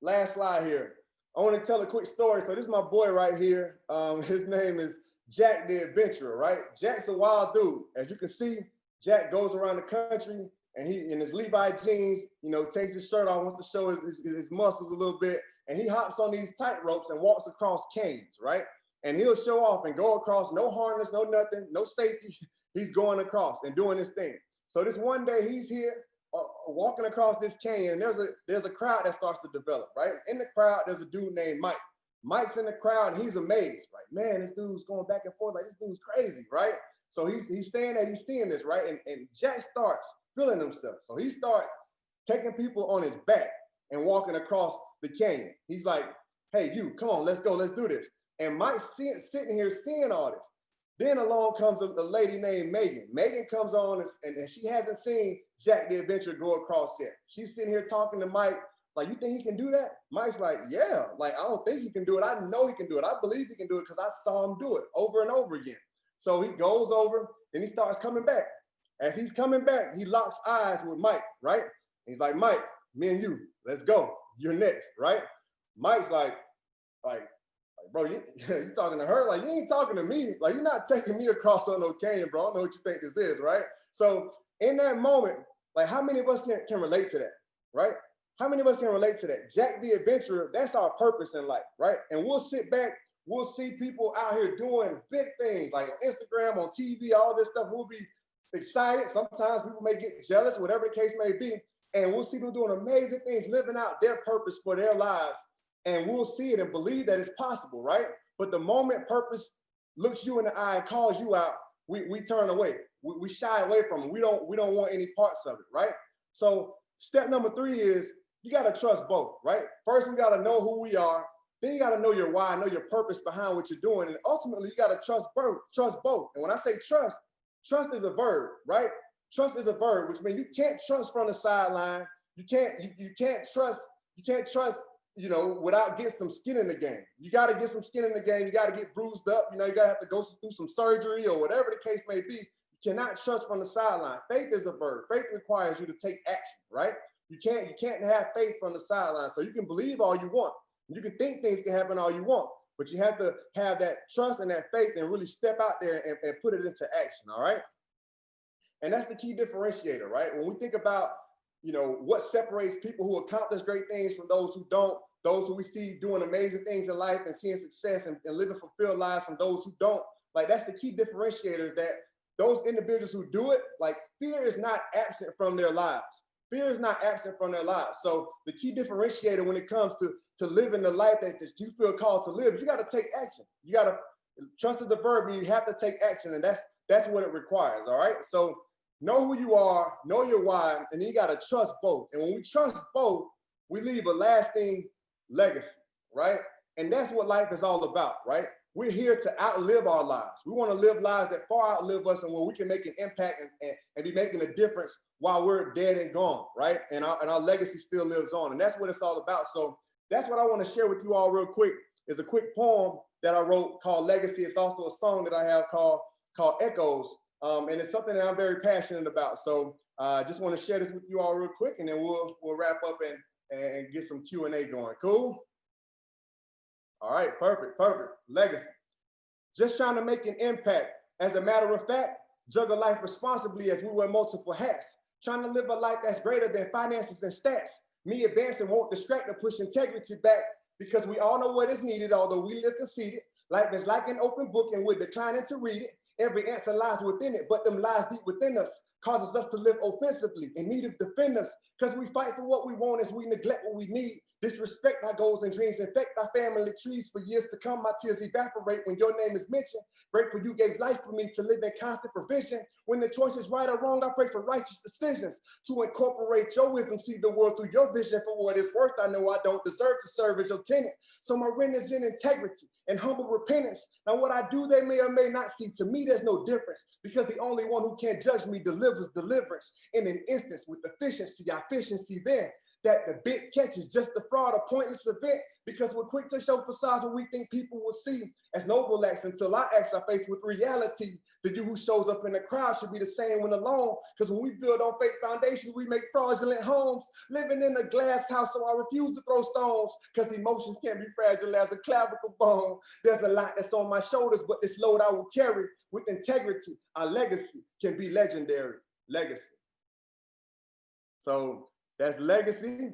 Last slide here. I want to tell a quick story. So this is my boy right here. His name is Jack the Adventurer, right? Jack's a wild dude. As you can see, Jack goes around the country and he, in his Levi jeans, you know, takes his shirt off, wants to show his muscles a little bit. And he hops on these tight ropes and walks across canyons, right? And he'll show off and go across, no harness, no nothing, no safety. He's going across and doing his thing. So this one day he's here walking across this canyon, and there's a crowd that starts to develop, right? In the crowd, there's a dude named Mike. Mike's in the crowd and he's amazed, right? Man, this dude's going back and forth, like this dude's crazy, right? So he's saying that he's seeing this, right? And Jack starts feeling himself. So he starts taking people on his back and walking across the canyon. He's like, hey, you, come on, let's go, let's do this. And Mike's sitting here seeing all this. Then along comes a lady named Megan. Megan comes on and she hasn't seen Jack the Adventurer go across yet. She's sitting here talking to Mike, like, you think he can do that? Mike's like, yeah, like, I don't think he can do it. I know he can do it. I believe he can do it because I saw him do it over and over again. So he goes over and he starts coming back. As he's coming back, he locks eyes with Mike, right? He's like, Mike, me and you, let's go. You're next, right? Mike's like, bro, you talking to her? Like, you ain't talking to me. Like, you're not taking me across on no canyon, bro. I don't know what you think this is, right? So in that moment, like, how many of us can relate to that, right? How many of us can relate to that? Jack the Adventurer, that's our purpose in life, right? And we'll sit back, we'll see people out here doing big things, like on Instagram, on TV, all this stuff. We'll be excited. Sometimes people may get jealous, whatever the case may be. And we'll see people doing amazing things, living out their purpose for their lives. And we'll see it and believe that it's possible, right? But the moment purpose looks you in the eye and calls you out, we turn away. We shy away from it. We don't want any parts of it, right? So step number 3 is you got to trust both, right? First, we got to know who we are. Then you got to know your why, know your purpose behind what you're doing. And ultimately, you got to trust both. And when I say trust is a verb, right? Trust is a verb, which means you can't trust from the sideline. You can't trust, you know, without getting some skin in the game. You got to get some skin in the game. You got to get bruised up. You know, you got to have to go through some surgery or whatever the case may be. You cannot trust from the sideline. Faith is a verb. Faith requires you to take action, right? You can't have faith from the sideline. So you can believe all you want. You can think things can happen all you want, but you have to have that trust and that faith and really step out there and put it into action, all right? And that's the key differentiator, right? When we think about, you know, what separates people who accomplish great things from those who don't, those who we see doing amazing things in life and seeing success and living fulfilled lives from those who don't. Like, that's the key differentiator, is that those individuals who do it, like, fear is not absent from their lives. Fear is not absent from their lives. So the key differentiator when it comes to living the life that you feel called to live, you got to take action. You got to trust is the verb, and you have to take action, and that's what it requires. All right. So know who you are, know your why, and then you got to trust both. And when we trust both, we leave a lasting legacy, right? And that's what life is all about, right? We're here to outlive our lives. We want to live lives that far outlive us and where we can make an impact and be making a difference while we're dead and gone, right? And our legacy still lives on. And that's what it's all about. So that's what I want to share with you all real quick, is a quick poem that I wrote called Legacy. It's also a song that I have called Echoes. And it's something that I'm very passionate about. So I just want to share this with you all real quick, and then we'll wrap up and get some Q&A going. Cool? All right, perfect. Legacy. Just trying to make an impact. As a matter of fact, juggle life responsibly as we wear multiple hats. Trying to live a life that's greater than finances and stats. Me advancing won't distract or push integrity back, because we all know what is needed, although we live conceited. Life is like an open book and we're declining to read it. Every answer lies within it, but them lies deep within us causes us to live offensively in need of defend us, because we fight for what we want as we neglect what we need. Disrespect our goals and dreams, infect our family trees for years to come. My tears evaporate when your name is mentioned. Grateful you gave life for me to live in constant provision. When the choice is right or wrong, I pray for righteous decisions to incorporate your wisdom, see the world through your vision for what it's worth. I know I don't deserve to serve as your tenant, so my rent is in integrity and humble repentance. Now what I do, they may or may not see. To me, there's no difference, because the only one who can't judge me delivers deliverance in an instance with efficiency. I efficiency then that the bit catches just the fraud, a pointless event, because we're quick to show facades what we think people will see as noble acts, until our acts are faced with reality. The you who shows up in the crowd should be the same when alone, because when we build on fake foundations, we make fraudulent homes. Living in a glass house, so I refuse to throw stones, because emotions can be fragile as a clavicle bone. There's a lot that's on my shoulders, but this load I will carry with integrity. Our legacy can be legendary. Legacy. So that's legacy.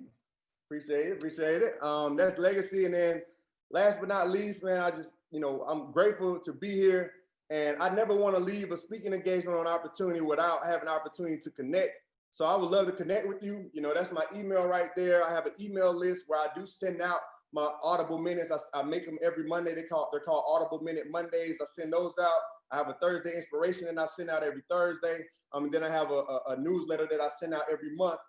Appreciate it. That's legacy. And then last but not least, man, I just, I'm grateful to be here. And I never want to leave a speaking engagement or an opportunity without having an opportunity to connect. So I would love to connect with you. That's my email right there. I have an email list where I do send out my Audible Minutes. I make them every Monday. They're called Audible Minute Mondays. I send those out. I have a Thursday inspiration that I send out every Thursday. And then I have a newsletter that I send out every month.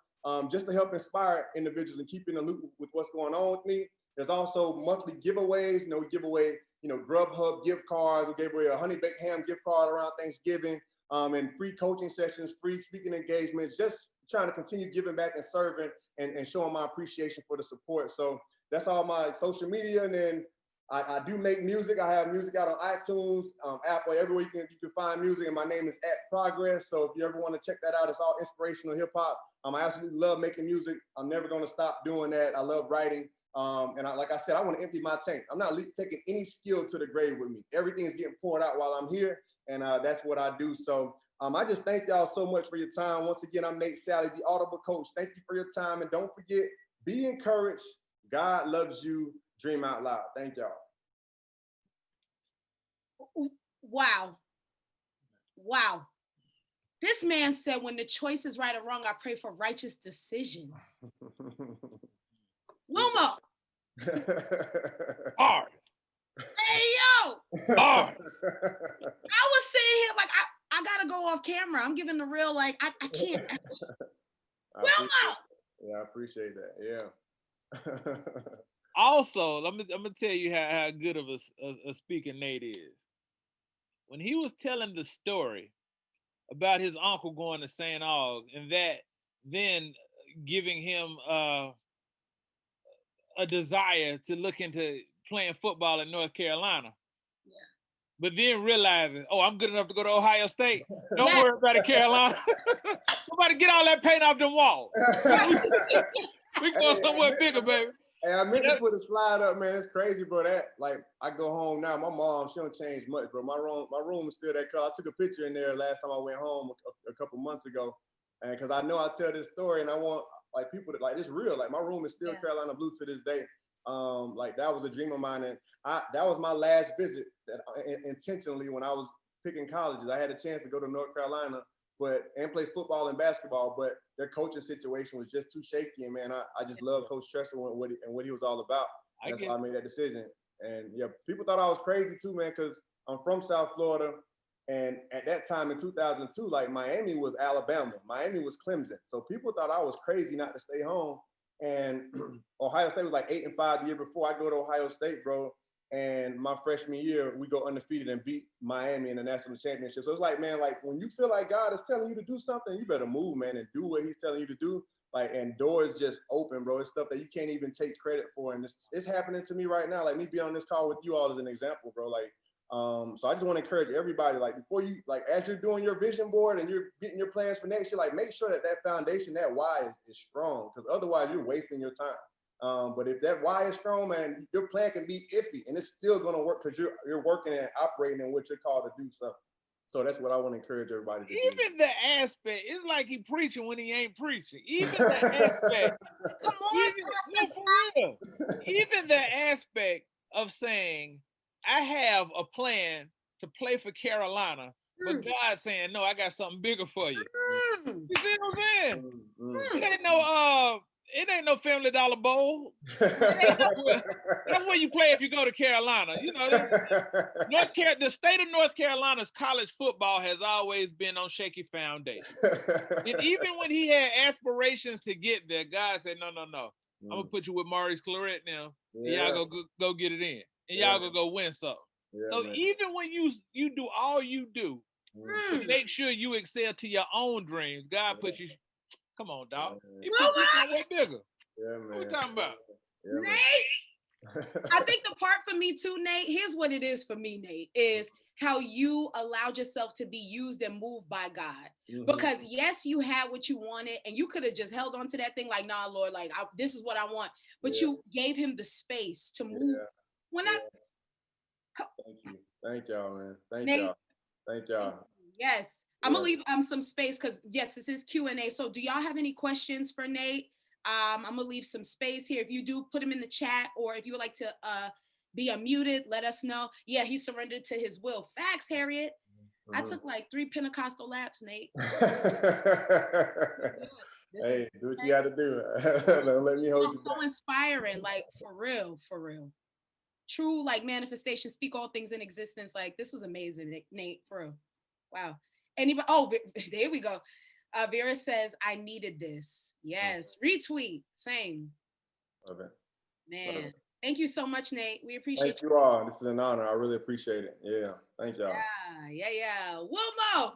Just to help inspire individuals and keep in the loop with what's going on with me. There's also monthly giveaways. We give away, Grubhub gift cards. We gave away a honey baked ham gift card around Thanksgiving, and free coaching sessions, free speaking engagements, just trying to continue giving back and serving and showing my appreciation for the support. So that's all my social media. And then I do make music. I have music out on iTunes, Apple, everywhere you can find music. And my name is @Progress. So if you ever want to check that out, it's all inspirational hip hop. I absolutely love making music. I'm never going to stop doing that. I love writing. And like I said, I want to empty my tank. I'm not taking any skill to the grave with me. Everything is getting poured out while I'm here. And that's what I do. So I just thank y'all so much for your time. Once again, I'm Nate Salley, the Audible Coach. Thank you for your time. And don't forget, be encouraged. God loves you. Dream out loud. Thank y'all. Wow. This man said, when the choice is right or wrong, I pray for righteous decisions. Wilmo. Hard. Hey, yo. Hard. I was sitting here like, I got to go off camera. I'm giving the real, like, I can't. Wilmo. Yeah, I appreciate that. Yeah. Also, I'm gonna tell you how good of a speaker Nate is. When he was telling the story about his uncle going to St. Aug, and that then giving him a desire to look into playing football in North Carolina. Yeah. But then realizing, I'm good enough to go to Ohio State. Don't worry about it, Carolina. Somebody get all that paint off them walls. We going somewhere bigger, baby. Hey, I meant to put a slide up, man. It's crazy, bro. I go home now. My mom, she don't change much, bro. My room is still that color. I took a picture in there last time I went home a couple months ago, and because I know I tell this story, and I want people to it's real. Like, my room is still Carolina blue to this day. Like that was a dream of mine, and that was my last visit that intentionally when I was picking colleges. I had a chance to go to North Carolina, and play football and basketball, but their coaching situation was just too shaky. And man, I just love Coach Tressel and what he was all about. That's why I made that decision. And yeah, people thought I was crazy too, man, because I'm from South Florida. And at that time in 2002, like Miami was Alabama, Miami was Clemson. So people thought I was crazy not to stay home. And Ohio State was like 8-5 the year before. I go to Ohio State, bro. And my freshman year, we go undefeated and beat Miami in the national championship. So it's like, man, like when you feel like God is telling you to do something, you better move, man, and do what he's telling you to do. Like, and doors just open, bro. It's stuff that you can't even take credit for. And it's happening to me right now. Like me being on this call with you all as an example, bro. Like, so I just want to encourage everybody, like before you, like as you're doing your vision board and you're getting your plans for next year, like make sure that foundation, that why is strong, because otherwise you're wasting your time. But if that why is strong, man, your plan can be iffy and it's still going to work because you're working and operating in what you're called to do. So that's what I want to encourage everybody to do. Even the aspect, it's like he preaching when he ain't preaching. Even the aspect, come on, for real. Even the aspect of saying, I have a plan to play for Carolina, but God's saying, no, I got something bigger for you. You see what I'm saying? It ain't no Family Dollar Bowl. That's where you play if you go to Carolina. You know, the state of North Carolina's college football has always been on shaky foundation. And even when he had aspirations to get there, God said, no. I'm gonna put you with Maurice Claret now. Yeah. And y'all go get it in. And y'all gonna go win something. Yeah, so man. Even when you do all you do to make sure you excel to your own dreams, God put you. Come on, dog. He put you somewhere bigger. Yeah, man. What we talking about? Yeah, Nate, I think the part for me too, Nate, here's what it is for me, Nate, is how you allowed yourself to be used and moved by God. Mm-hmm. Because yes, you had what you wanted and you could have just held on to that thing like, nah, Lord, like this is what I want. But you gave him the space to move. Thank y'all, man. Thank y'all. Yes. I'm gonna leave some space because yes, this is Q&A. So do y'all have any questions for Nate? I'm gonna leave some space here. If you do, put them in the chat, or if you would like to be unmuted, let us know. Yeah, he surrendered to his will. Facts, Harriet. Mm-hmm. I took like 3 Pentecostal laps, Nate. Hey, do what you gotta do. Don't let me hold you so inspiring, like for real. True, like manifestation, speak all things in existence. Like this was amazing, Nate, for real. Wow. Anybody? Oh, there we go. Vera says, I needed this. Yes. Retweet. Same. Love it. Man. Love it. Thank you so much, Nate. We appreciate Thank you all. This is an honor. I really appreciate it. Yeah. Thank y'all. Yeah. Wilmo.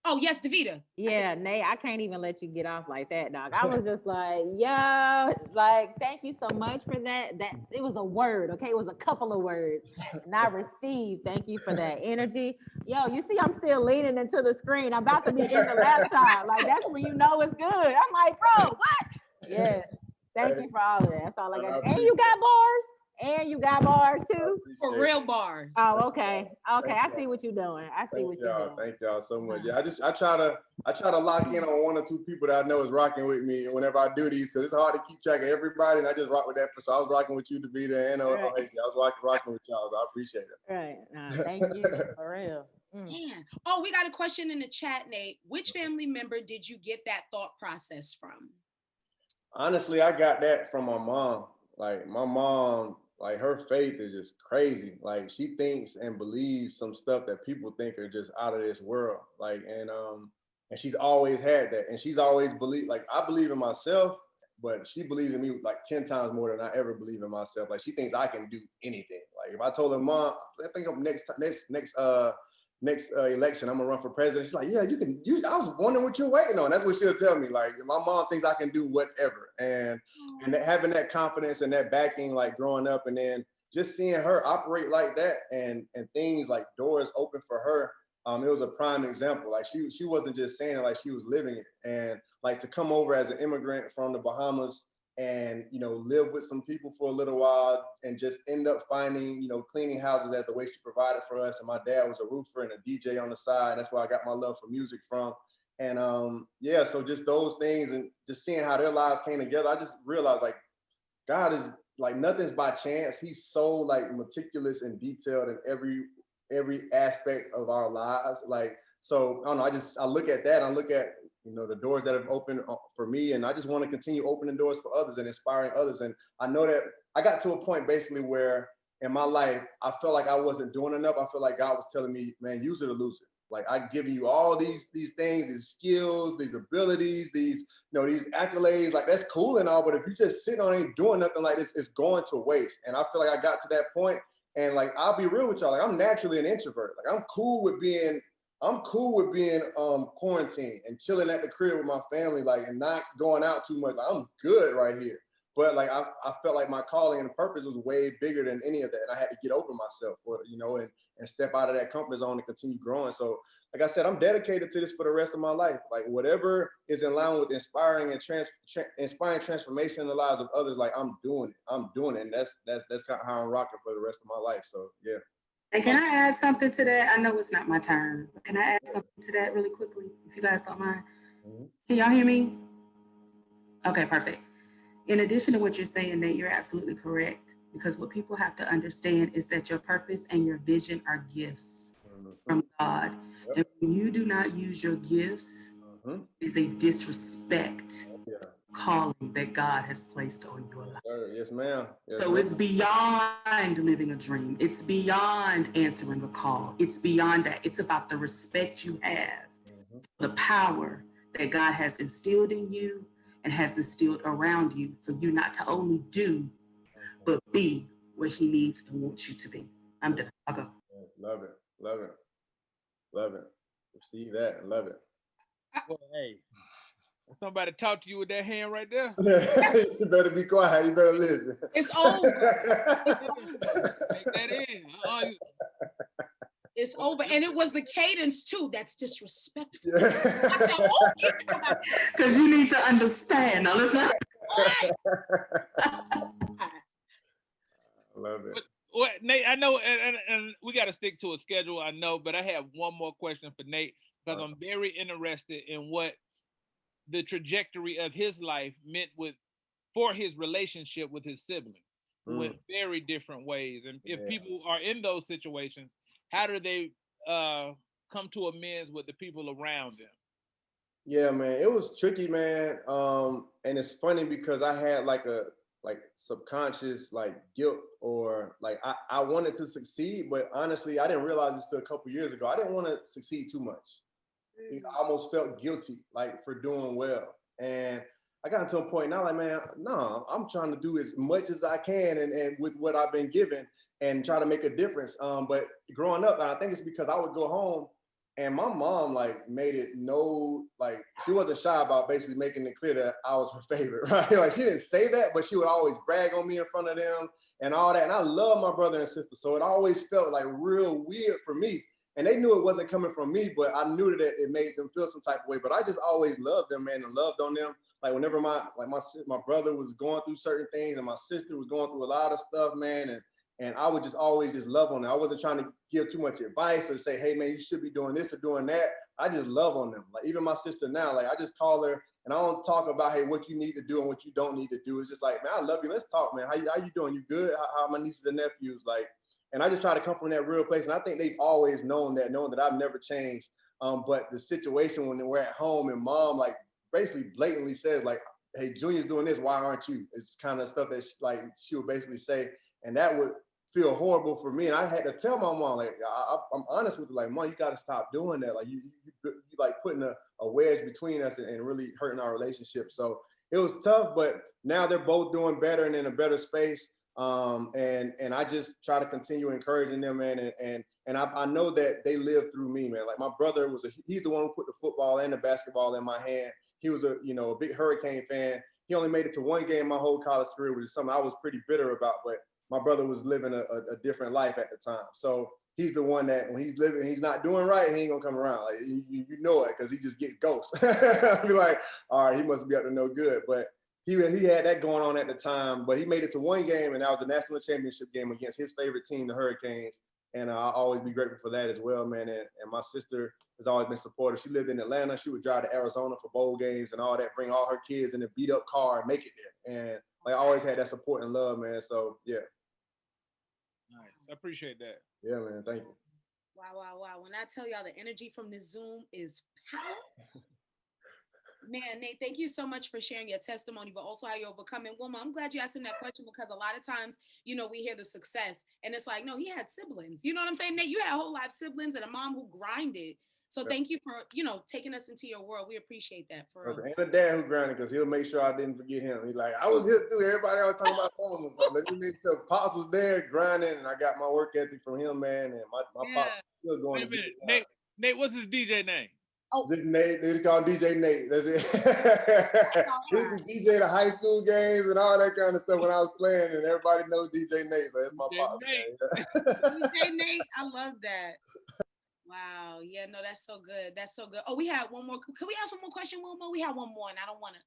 Oh, yes, Davida. Yeah, Nate, I can't even let you get off like that, dog. I was just like, yo, like, thank you so much for that. That it was a word, okay? It was a couple of words. And I received. Thank you for that energy. Yo, you see, I'm still leaning into the screen. I'm about to be in the laptop. Like, that's when you know it's good. I'm like, bro, what? Yeah. Thank you for all of that. That's all I got. And you got bars? And you got bars too? For real bars. Oh, okay. Okay, I see what you're doing. I see what you're doing. Thank y'all so much. Yeah, I try to lock in on 1 or 2 people that I know is rocking with me whenever I do these, because it's hard to keep track of everybody, and I just rock with that. So I was rocking with you, Davida, and I was rocking with y'all. So I appreciate it. Right. Thank you for real. Man. Oh, we got a question in the chat, Nate. Which family member did you get that thought process from? Honestly, I got that from my mom. Like my mom, like her faith is just crazy. Like she thinks and believes some stuff that people think are just out of this world. Like, and she's always had that. And she's always believed, like I believe in myself, but she believes in me like 10 times more than I ever believe in myself. Like she thinks I can do anything. Like if I told her, Mom, I think of next election, I'm gonna run for president. She's like, yeah, you can. I was wondering what you're waiting on. That's what she'll tell me. Like my mom thinks I can do whatever, and having that confidence and that backing, like growing up, and then just seeing her operate like that, and things like doors open for her. It was a prime example. Like she wasn't just saying it, like she was living it, and like to come over as an immigrant from the Bahamas. And, live with some people for a little while and just end up finding, cleaning houses as the way she provided for us. And my dad was a roofer and a DJ on the side. That's where I got my love for music from. And so just those things and just seeing how their lives came together, I just realized like God is like nothing's by chance. He's so like meticulous and detailed in every aspect of our lives. Like, so I don't know, I look at that, and I look at, you know, the doors that have opened for me, and I just want to continue opening doors for others and inspiring others. And I know that I got to a point basically where in my life, I felt like I wasn't doing enough. I feel like God was telling me, man, use it or lose it. Like, I've given you all these things, these skills, these abilities, these, you know, these accolades. Like, that's cool and all, but if you just sitting on ain't doing nothing like this, it's going to waste. And I feel like I got to that point. And like, I'll be real with y'all. Like, I'm naturally an introvert. Like, I'm cool with being quarantined and chilling at the crib with my family, like, and not going out too much. Like, I'm good right here. But like, I felt like my calling and purpose was way bigger than any of that. And I had to get over myself, for, you know, and step out of that comfort zone and continue growing. So like I said, I'm dedicated to this for the rest of my life. Like, whatever is in line with inspiring and inspiring transformation in the lives of others, like, I'm doing it. And that's kind of how I'm rocking for the rest of my life. So yeah. And can I add something to that? I know it's not my turn, but can I add something to that really quickly, if you guys don't mind? Can y'all hear me? Okay, perfect. In addition to what you're saying, Nate, you're absolutely correct. Because what people have to understand is that your purpose and your vision are gifts from God. Yep. And when you do not use your gifts, it is a disrespect calling that God has placed on your life. Yes, ma'am. Yes, so it's beyond living a dream. It's beyond answering a call. It's beyond that. It's about the respect you have, the power that God has instilled in you and has instilled around you for you not to only do, but be what he needs and wants you to be. I'm done. I'll go. Love it. Love it. Love it. Receive that and love it. Well, hey, somebody talk to you with that hand right there. You better be quiet. You better listen. It's over. Take that in. It's over. And it was the cadence too. That's disrespectful. I said, oh, because you need to understand. Now listen. Love it. But, what, Nate, I know, and we got to stick to a schedule, I know, but I have one more question for Nate, because I'm very interested in what the trajectory of his life meant for his relationship with his siblings. Went very different ways. And if people are in those situations, how do they come to amends with the people around them? Yeah, man, it was tricky, man. And it's funny because I had like subconscious like guilt, or like I wanted to succeed, but honestly, I didn't realize this till a couple years ago. I didn't want to succeed too much. I almost felt guilty, like, for doing well. And I got to a point now, like, man, no, I'm trying to do as much as I can and with what I've been given and try to make a difference. But growing up, and I think it's because I would go home and my mom like made it like she wasn't shy about basically making it clear that I was her favorite, right? Like, she didn't say that, but she would always brag on me in front of them and all that. And I love my brother and sister. So it always felt like real weird for me. And they knew it wasn't coming from me, but I knew that it made them feel some type of way. But I just always loved them, man, and loved on them. Like, whenever my brother was going through certain things and my sister was going through a lot of stuff, man, and I would just always just love on them. I wasn't trying to give too much advice or say, hey, man, you should be doing this or doing that. I just love on them. Like, even my sister now, like, I just call her and I don't talk about, hey, what you need to do and what you don't need to do. It's just like, man, I love you. Let's talk, man. How you doing? You good? How my nieces and nephews? Like, and I just try to come from that real place. And I think they've always knowing that I've never changed. But the situation when we're at home and mom, like, basically blatantly says, like, hey, Junior's doing this, why aren't you? It's kind of stuff that she would basically say. And that would feel horrible for me. And I had to tell my mom, like, I'm honest with her, like, Mom, you got to stop doing that. Like, you like putting a wedge between us and really hurting our relationship. So it was tough, but now they're both doing better and in a better space. And I just try to continue encouraging them, man. And I know that they live through me, man. Like, my brother he's the one who put the football and the basketball in my hand. He was a big Hurricane fan. He only made it to one game my whole college career, which is something I was pretty bitter about, but my brother was living a different life at the time. So he's the one that when he's not doing right, he ain't gonna come around. Like, you know it, because he just get ghosts. I'll be like, all right, he must be up to no good. But he had that going on at the time, but he made it to one game, and that was the national championship game against his favorite team, the Hurricanes. And I'll always be grateful for that as well, man. And my sister has always been supportive. She lived in Atlanta. She would drive to Arizona for bowl games and all that, bring all her kids in a beat up car and make it there. And like, I always had that support and love, man. So yeah. Nice. I appreciate that. Yeah, man. Thank you. Wow. When I tell y'all the energy from this Zoom is powerful. Man, Nate, thank you so much for sharing your testimony, but also how you're overcoming. Wilma, I'm glad you asked him that question because a lot of times, you know, we hear the success and it's like, no, he had siblings. You know what I'm saying, Nate? You had a whole lot of siblings and a mom who grinded. So thank you for, you know, taking us into your world. We appreciate that. For real. And a dad who grinded because he'll make sure I didn't forget him. He's like, I was here too. Everybody always talking about home. So let me make sure Pops was there grinding, and I got my work ethic from him, man. And my Pops is still going. Wait a minute, Nate, what's his DJ name? Oh, just Nate. They just call him DJ Nate. That's it. He used to DJ the high school games and all that kind of stuff when I was playing, and everybody knows DJ Nate. So that's my Pops. DJ Nate, I love that. Wow. Yeah, no, that's so good. That's so good. Oh, we have one more. Could we ask one more question, Wilma? We have one more, and I don't want to.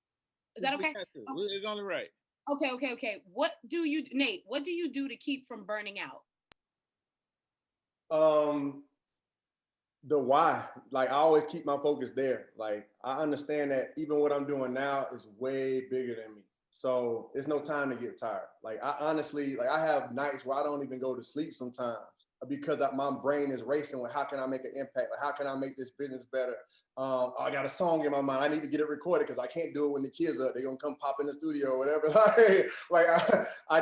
Is that okay? It's only right. Okay. What do you, Nate? What do you do to keep from burning out? The why. Like, I always keep my focus there. Like, I understand that even what I'm doing now is way bigger than me. So it's no time to get tired. Like, I honestly, like, I have nights where I don't even go to sleep sometimes because my brain is racing with how can I make an impact? Like, how can I make this business better? I got a song in my mind. I need to get it recorded because I can't do it when the kids are. They're gonna come pop in the studio or whatever.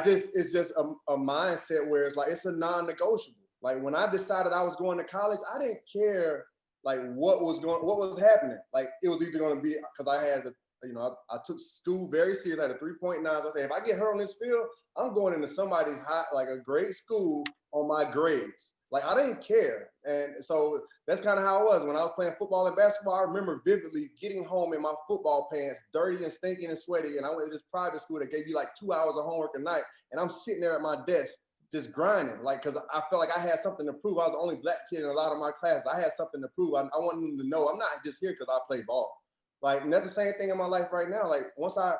It's just a mindset where it's like it's a non-negotiable. Like, when I decided I was going to college, I didn't care like what was happening. Like, it was either going to be because I had I took school very serious. I had a 3.9. So I said, if I get hurt on this field, I'm going into somebody's like a great school on my grades. Like, I didn't care. And so that's kind of how it was. When I was playing football and basketball, I remember vividly getting home in my football pants, dirty and stinking and sweaty. And I went to this private school that gave you like 2 hours of homework a night. And I'm sitting there at my desk just grinding, like, because I felt like I had something to prove. I was the only black kid in a lot of my classes. I had something to prove. I wanted them to know I'm not just here because I play ball. Like, and that's the same thing in my life right now. Like, once I,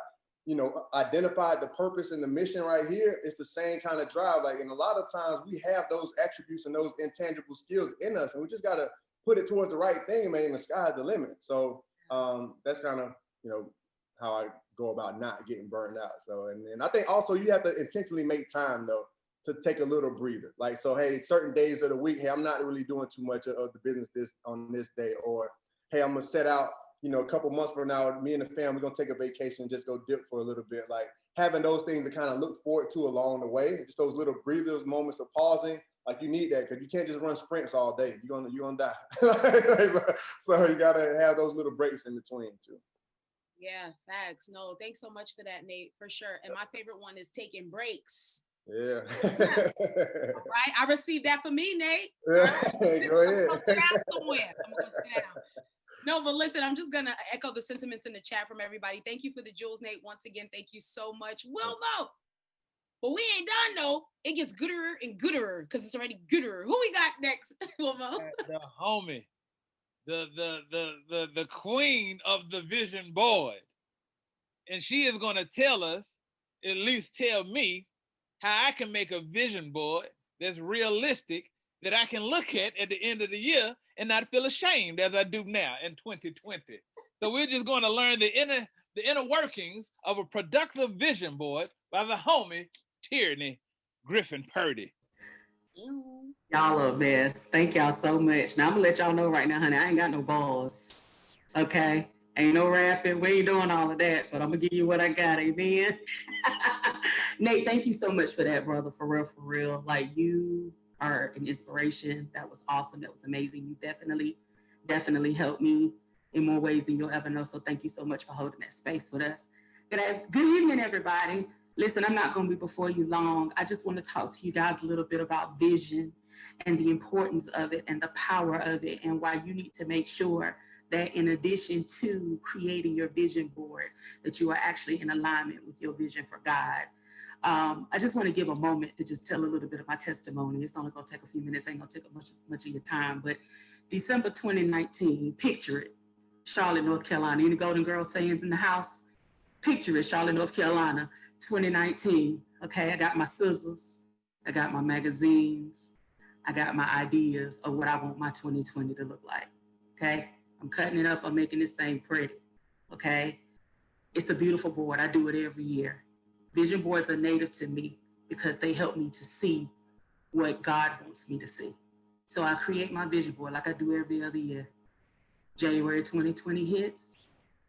identified the purpose and the mission right here, it's the same kind of drive. Like, and a lot of times we have those attributes and those intangible skills in us, and we just got to put it towards the right thing, and man, the sky's the limit. So that's kind of, how I go about not getting burned out. So, and I think also you have to intentionally make time though, to take a little breather. Like, so, hey, certain days of the week, hey, I'm not really doing too much of the business on this day, or hey, I'm gonna set out, a couple months from now, me and the fam, we're gonna take a vacation and just go dip for a little bit. Like, having those things to kind of look forward to along the way, just those little breathers, moments of pausing. Like, you need that because you can't just run sprints all day. You're gonna die. So you gotta have those little breaks in between too. Yeah, facts. No, thanks so much for that, Nate, for sure. And my favorite one is taking breaks. Yeah. All right. I received that for me, Nate. Yeah. Go ahead. I'm gonna sit down somewhere. I'm gonna sit down. No, but listen, I'm just gonna echo the sentiments in the chat from everybody. Thank you for the jewels, Nate. Once again, thank you so much. Wilmo. But we ain't done though. It gets gooder and gooder because it's already gooder. Who we got next, Wilmo? The homie, the queen of the vision board, and she is gonna tell us, at least tell me, how I can make a vision board that's realistic, that I can look at the end of the year and not feel ashamed as I do now in 2020. So we're just going to learn the inner workings of a productive vision board by the homie Tierany Griffin-Purdie. Y'all are best. Thank y'all so much. Now I'm gonna let y'all know right now, honey, I ain't got no balls. Okay? Ain't no rapping, we ain't doing all of that, but I'm gonna give you what I got, amen. Nate, thank you so much for that, brother, for real. Like, you are an inspiration. That was awesome, that was amazing. You definitely helped me in more ways than you'll ever know, so thank you so much for holding that space with us. Good evening, everybody. Listen, I'm not gonna be before you long. I just wanna talk to you guys a little bit about vision and the importance of it and the power of it, and why you need to make sure that in addition to creating your vision board, that you are actually in alignment with your vision for God. I just want to give a moment to just tell a little bit of my testimony. It's only going to take a few minutes, ain't going to take up much of your time, but December 2019, picture it, Charlotte, North Carolina. Any Golden Girls fans in the house? Picture it, Charlotte, North Carolina, 2019. Okay, I got my scissors, I got my magazines, I got my ideas of what I want my 2020 to look like, okay? I'm cutting it up, I'm making this thing pretty, okay? It's a beautiful board, I do it every year. Vision boards are native to me because they help me to see what God wants me to see. So I create my vision board like I do every other year. January 2020 hits,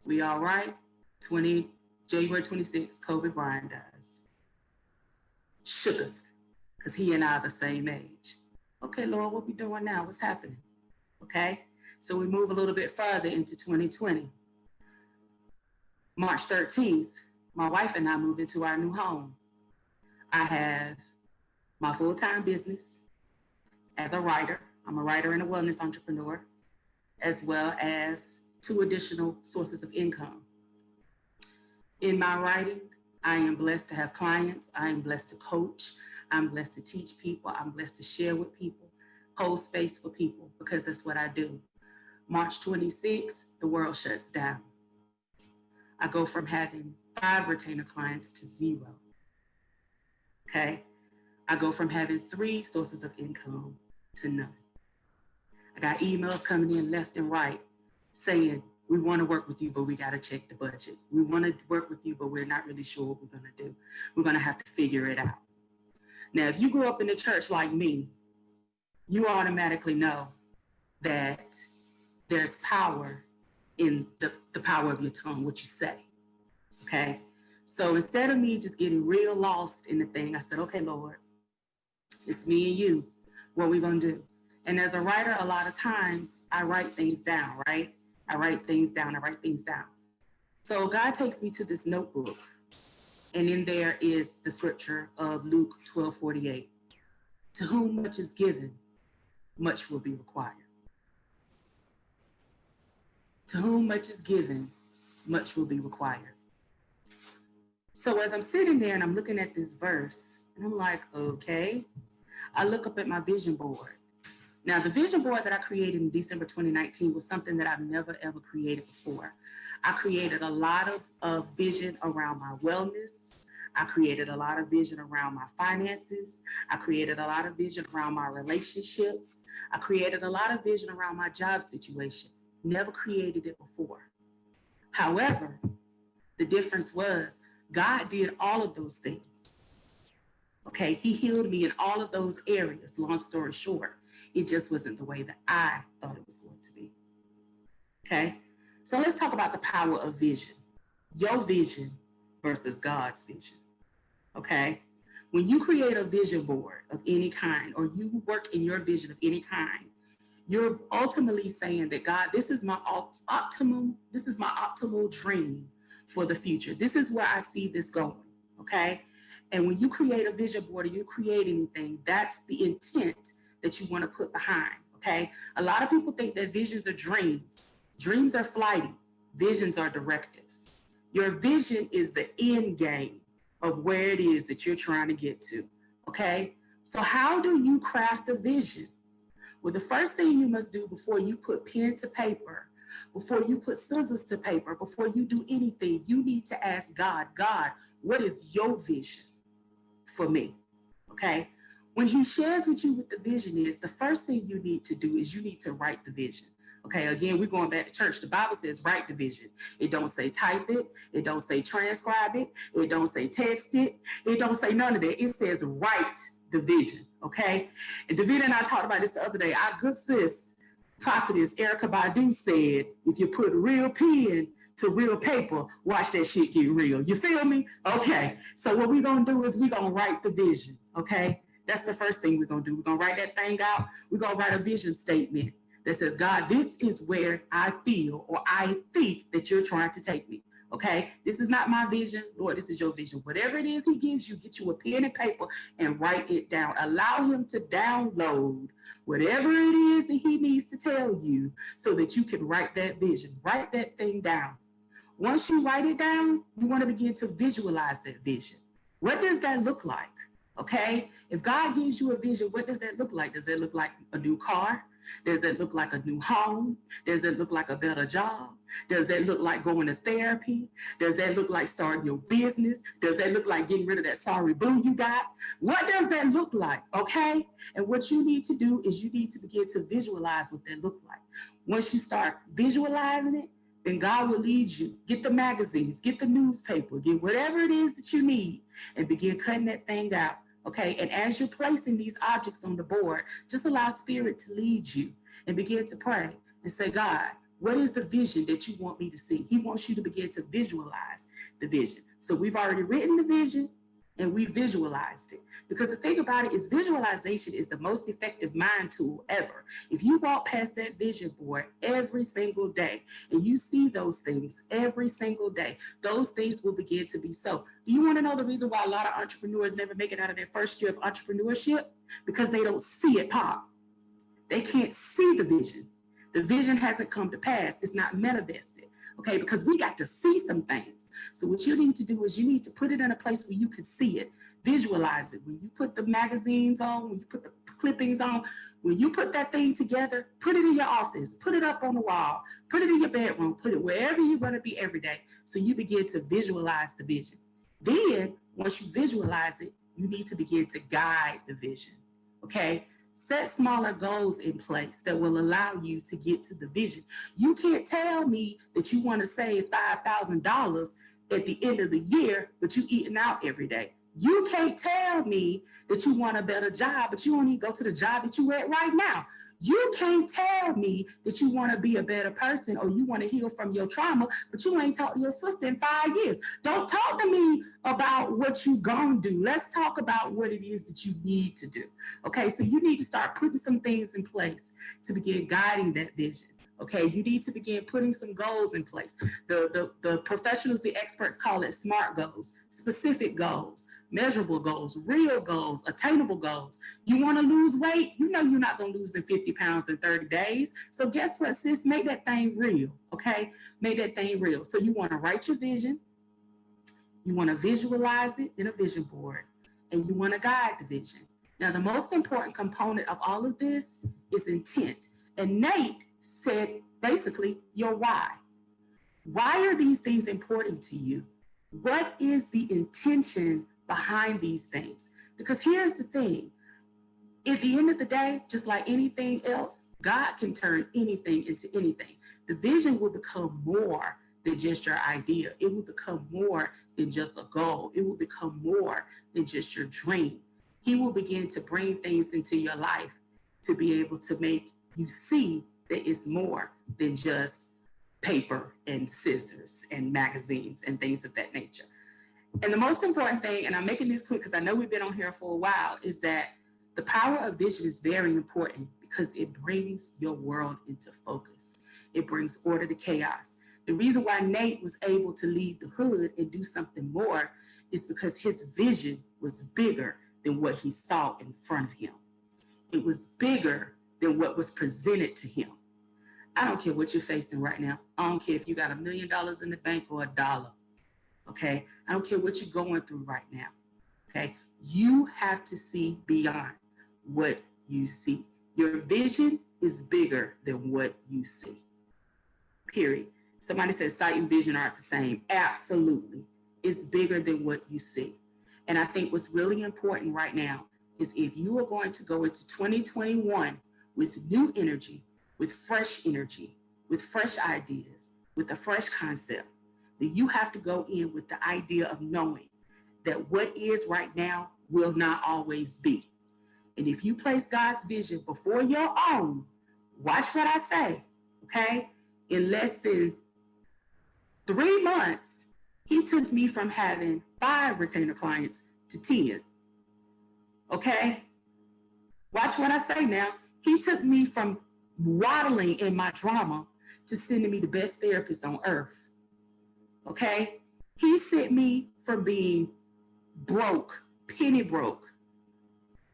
we all right? January 26th, Kobe Bryant dies. Shooketh, because he and I are the same age. Okay, Lord, what we doing now? What's happening? Okay, so we move a little bit further into 2020. March 13th, my wife and I move into our new home. I have my full-time business as a writer. I'm a writer and a wellness entrepreneur, as well as 2 additional sources of income. In my writing, I am blessed to have clients. I am blessed to coach. I'm blessed to teach people. I'm blessed to share with people, hold space for people, because that's what I do. March 26th, the world shuts down. I go from having 5 retainer clients to 0. Okay? I go from having 3 sources of income to none. I got emails coming in left and right saying, we want to work with you, but we got to check the budget. We want to work with you, but we're not really sure what we're going to do. We're going to have to figure it out. Now, if you grew up in the church like me, you automatically know that there's power in the power of your tongue, what you say, okay? So instead of me just getting real lost in the thing, I said, okay, Lord, it's me and you. What are we going to do? And as a writer, a lot of times I write things down, right? I write things down. So God takes me to this notebook, and in there is the scripture of Luke 12:48. To whom much is given, much will be required. To whom much is given, much will be required. So as I'm sitting there and I'm looking at this verse, and I'm like, okay, I look up at my vision board. Now, the vision board that I created in December 2019 was something that I've never, ever created before. I created a lot of vision around my wellness. I created a lot of vision around my finances. I created a lot of vision around my relationships. I created a lot of vision around my job situation. Never created it before. However, the difference was God did all of those things. Okay, he healed me in all of those areas, long story short. It just wasn't the way that I thought it was going to be. Okay, so let's talk about the power of vision. Your vision versus God's vision. Okay, when you create a vision board of any kind, or you work in your vision of any kind, you're ultimately saying that God, this is my optimal dream for the future. This is where I see this going. Okay, and when you create a vision board or you create anything, that's the intent that you want to put behind, okay? A lot of people think that visions are dreams. Dreams are flighty. Visions are directives. Your vision is the end game of where it is that you're trying to get to, okay? So how do you craft a vision? Well, the first thing you must do before you put pen to paper, before you put scissors to paper, before you do anything, you need to ask God, God, what is your vision for me, okay? When he shares with you what the vision is, the first thing you need to do is you need to write the vision. Okay, again, we're going back to church. The Bible says write the vision. It don't say type it. It don't say transcribe it. It don't say text it. It don't say none of that. It says write the vision, okay? And David and I talked about this the other day. Our good sis, prophetess Erica Badu said, if you put real pen to real paper, watch that shit get real. You feel me? Okay, so what we're going to do is we're going to write the vision, okay? That's the first thing we're going to do. We're going to write that thing out. We're going to write a vision statement that says, God, this is where I feel or I think that you're trying to take me, okay? This is not my vision. Lord, this is your vision. Whatever it is he gives you, get you a pen and paper and write it down. Allow him to download whatever it is that he needs to tell you so that you can write that vision. Write that thing down. Once you write it down, you want to begin to visualize that vision. What does that look like? Okay? If God gives you a vision, what does that look like? Does it look like a new car? Does it look like a new home? Does it look like a better job? Does that look like going to therapy? Does that look like starting your business? Does that look like getting rid of that sorry boo you got? What does that look like? Okay? And what you need to do is you need to begin to visualize what that look like. Once you start visualizing it, then God will lead you. Get the magazines, get the newspaper, get whatever it is that you need, and begin cutting that thing out. Okay, and as you're placing these objects on the board, just allow Spirit to lead you and begin to pray and say, God, what is the vision that you want me to see? He wants you to begin to visualize the vision. So we've already written the vision and we visualized it. Because the thing about it is visualization is the most effective mind tool ever. If you walk past that vision board every single day and you see those things every single day, those things will begin to be so. Do you want to know the reason why a lot of entrepreneurs never make it out of their first year of entrepreneurship? Because they don't see it pop. They can't see the vision. The vision hasn't come to pass. It's not manifested. Okay, because we got to see some things. So what you need to do is you need to put it in a place where you can see it, visualize it. When you put the magazines on, when you put the clippings on, when you put that thing together, put it in your office, put it up on the wall, put it in your bedroom, put it wherever you're going to be every day. So you begin to visualize the vision. Then once you visualize it, you need to begin to guide the vision. Okay? Set smaller goals in place that will allow you to get to the vision. You can't tell me that you want to save $5,000 at the end of the year, but you eating out every day. You can't tell me that you want a better job, but you only go to the job that you at right now. You can't tell me that you want to be a better person or you want to heal from your trauma, but you ain't talked to your sister in 5 years. Don't talk to me about what you gonna do. Let's talk about what it is that you need to do. Okay, so you need to start putting some things in place to begin guiding that vision. Okay, you need to begin putting some goals in place. The professionals, the experts call it SMART goals, specific goals, measurable goals, real goals, attainable goals. You want to lose weight? You know you're not going to lose the 50 pounds in 30 days. So guess what, sis? Make that thing real, okay? Make that thing real. So you want to write your vision. You want to visualize it in a vision board, and you want to guide the vision. Now, the most important component of all of this is intent. And Nate said basically your why. Why are these things important to you? What is the intention behind these things? Because here's the thing. At the end of the day, just like anything else, God can turn anything into anything. The vision will become more than just your idea. It will become more than just a goal. It will become more than just your dream. He will begin to bring things into your life to be able to make you see that it's more than just paper and scissors and magazines and things of that nature. And the most important thing, and I'm making this quick because I know we've been on here for a while, is that the power of vision is very important because it brings your world into focus. It brings order to chaos. The reason why Nate was able to leave the hood and do something more is because his vision was bigger than what he saw in front of him. It was bigger than what was presented to him. I don't care what you're facing right now. I don't care if you got $1 million in the bank or $1. Okay? I don't care what you're going through right now. Okay? You have to see beyond what you see. Your vision is bigger than what you see. Period. Somebody said sight and vision aren't the same. Absolutely. It's bigger than what you see. And I think what's really important right now is if you are going to go into 2021 with new energy, with fresh energy, with fresh ideas, with a fresh concept, then you have to go in with the idea of knowing that what is right now will not always be. And if you place God's vision before your own, watch what I say, okay? In less than 3 months, he took me from having 5 retainer clients to 10, okay? Watch what I say now. He took me from waddling in my drama to sending me the best therapist on earth, okay? He sent me from being broke, penny broke,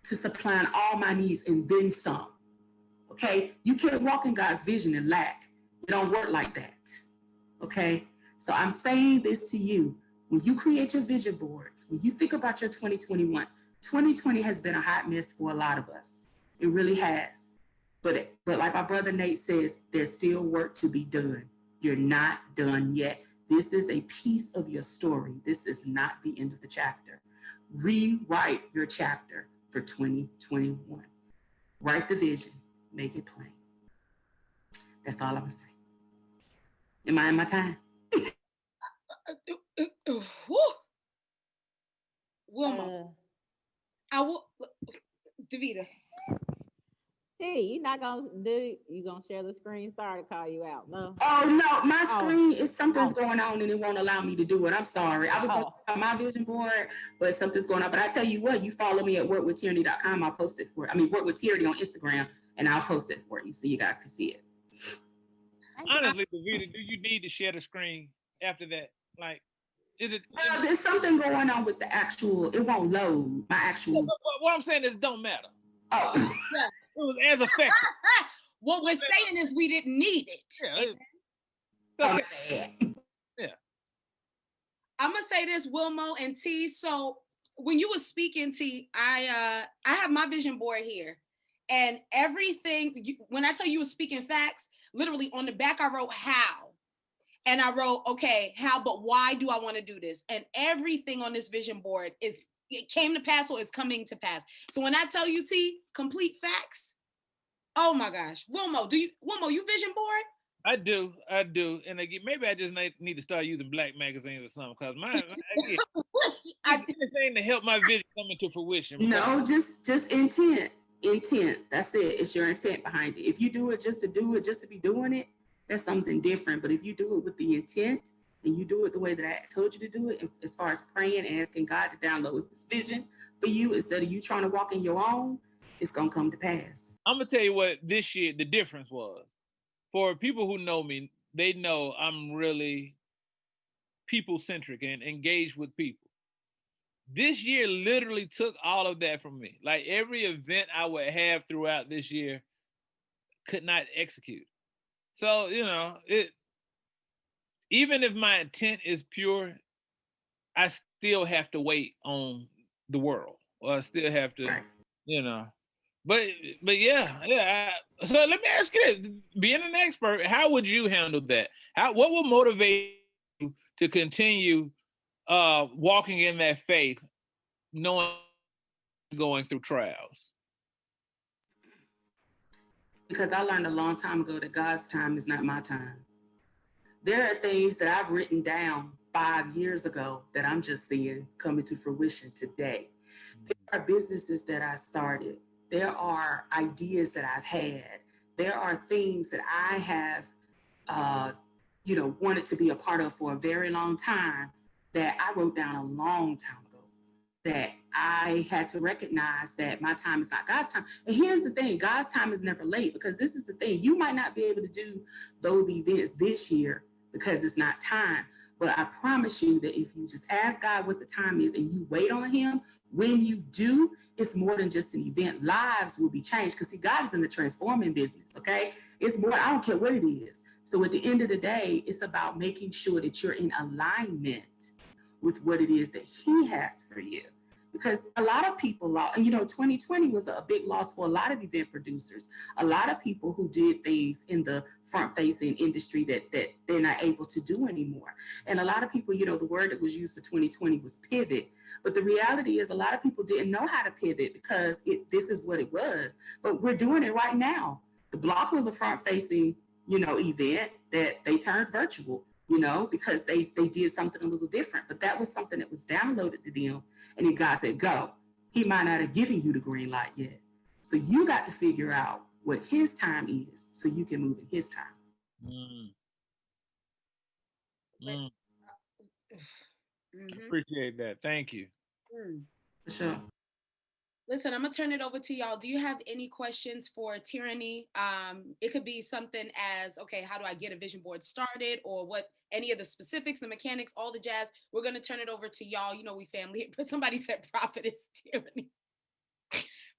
to supplying all my needs and then some, okay? You can't walk in God's vision and lack. It don't work like that, okay? So I'm saying this to you. When you create your vision boards, when you think about your 2021, 2020 has been a hot mess for a lot of us. It really has. But like my brother Nate says, there's still work to be done. You're not done yet. This is a piece of your story. This is not the end of the chapter. Rewrite your chapter for 2021. Write the vision, make it plain. That's all I'm gonna say. Am I in my time? Wilma, I will. Davita. T, you gonna share the screen? Sorry to call you out. No. Oh no, my screen is something's going on and it won't allow me to do it. I'm sorry. I was gonna on my vision board, but something's going on. But I tell you what, you follow me at workwithtierany.com. I'll post it for. Work with Tierany on Instagram, and I'll post it for you so you guys can see it. Honestly, Davita, do you need to share the screen after that? Like, is it? Well, there's something going on with the actual. It won't load my actual. What I'm saying is, it don't matter. Oh, yeah. It was as effective. What we're saying is we didn't need it. Yeah. I'm gonna say this, Wilmo and T. So when you were speaking, T, I have my vision board here, and everything. When I tell you was speaking facts, literally on the back I wrote how, and I wrote okay how, but why do I want to do this? And everything on this vision board it came to pass or is coming to pass. So when I tell you, T, complete facts. Oh my gosh, Wilmo, you vision board? I do, and again, maybe I just need to start using black magazines or something because mine. Anything to help my vision come into fruition. No, just intent. That's it. It's your intent behind it. If you do it just to do it, just to be doing it, that's something different. But if you do it with the intent and you do it the way that I told you to do it, as far as praying and asking God to download His vision for you instead of you trying to walk in your own, it's gonna come to pass. I'm gonna tell you what this year the difference was. For people who know me, they know I'm really people-centric and engaged with people. This year literally took all of that from me. Like every event I would have throughout this year could not execute. So, even if my intent is pure, I still have to wait on the world. Or I still have to, But yeah. So let me ask you this: being an expert, how would you handle that? What would motivate you to continue walking in that faith, knowing going through trials? Because I learned a long time ago that God's time is not my time. There are things that I've written down 5 years ago that I'm just seeing coming to fruition today. There are businesses that I started. There are ideas that I've had. There are things that I have, wanted to be a part of for a very long time that I wrote down a long time ago that I had to recognize that my time is not God's time. And here's the thing, God's time is never late, because this is the thing. You might not be able to do those events this year because it's not time. But I promise you that if you just ask God what the time is and you wait on Him, when you do, it's more than just an event. Lives will be changed, because see, God is in the transforming business, okay? It's more, I don't care what it is. So at the end of the day, it's about making sure that you're in alignment with what it is that He has for you. Because a lot of people lost, and 2020 was a big loss for a lot of event producers, a lot of people who did things in the front-facing industry that they're not able to do anymore. And a lot of people, the word that was used for 2020 was pivot. But the reality is a lot of people didn't know how to pivot because this is what it was. But we're doing it right now. The block was a front-facing, event that they turned virtual. Because they did something a little different. But that was something that was downloaded to them. And then God said, go. He might not have given you the green light yet. So you got to figure out what His time is so you can move in His time. Appreciate that. Thank you. For sure. Listen, I'm going to turn it over to y'all. Do you have any questions for Tierany? It could be something as, okay, how do I get a vision board started, or what, any of the specifics, the mechanics, all the jazz. We're going to turn it over to y'all. We family. Somebody said prophetess Tierany.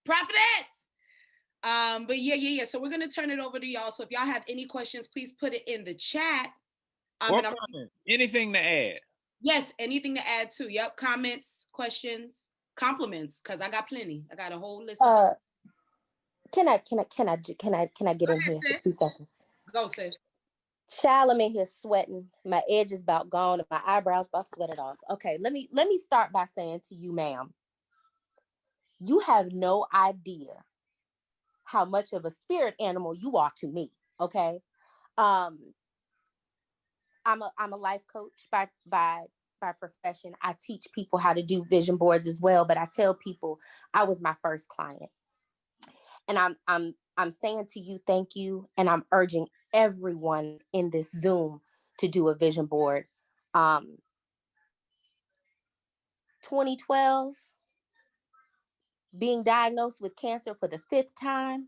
Prophetess! But yeah. So we're going to turn it over to y'all. So if y'all have any questions, please put it in the chat. Or comments. Anything to add? Yes, anything to add too. Yep, comments, questions. compliments, because I got plenty. I got a whole list. Can I get in here for 2 seconds? Go, sis. Child, I'm in here sweating. My edge is about gone and my eyebrows about sweated off. Okay, let me start by saying to you, ma'am, you have no idea how much of a spirit animal you are to me. Okay. I'm a life coach by profession. I teach people how to do vision boards as well, but I tell people I was my first client. And I'm saying to you, thank you. And I'm urging everyone in this Zoom to do a vision board. 2012, being diagnosed with cancer for the 5th time,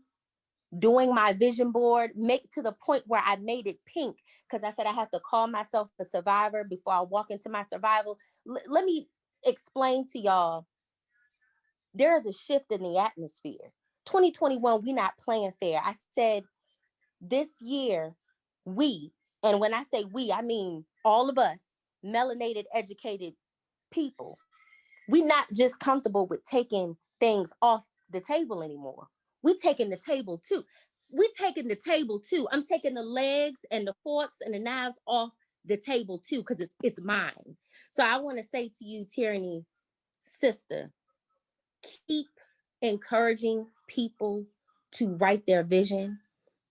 doing my vision board, make to the point where I made it pink because I said I have to call myself a survivor before I walk into my survival. Let me explain to y'all, there is a shift in the atmosphere. 2021, we not playing fair. I said this year, we, and when I say we, I mean all of us, melanated, educated people, we not just comfortable with taking things off the table anymore. We taking the table too. We taking the table too. I'm taking the legs and the forks and the knives off the table too, because it's mine. So I want to say to you, Tierany, sister, keep encouraging people to write their vision.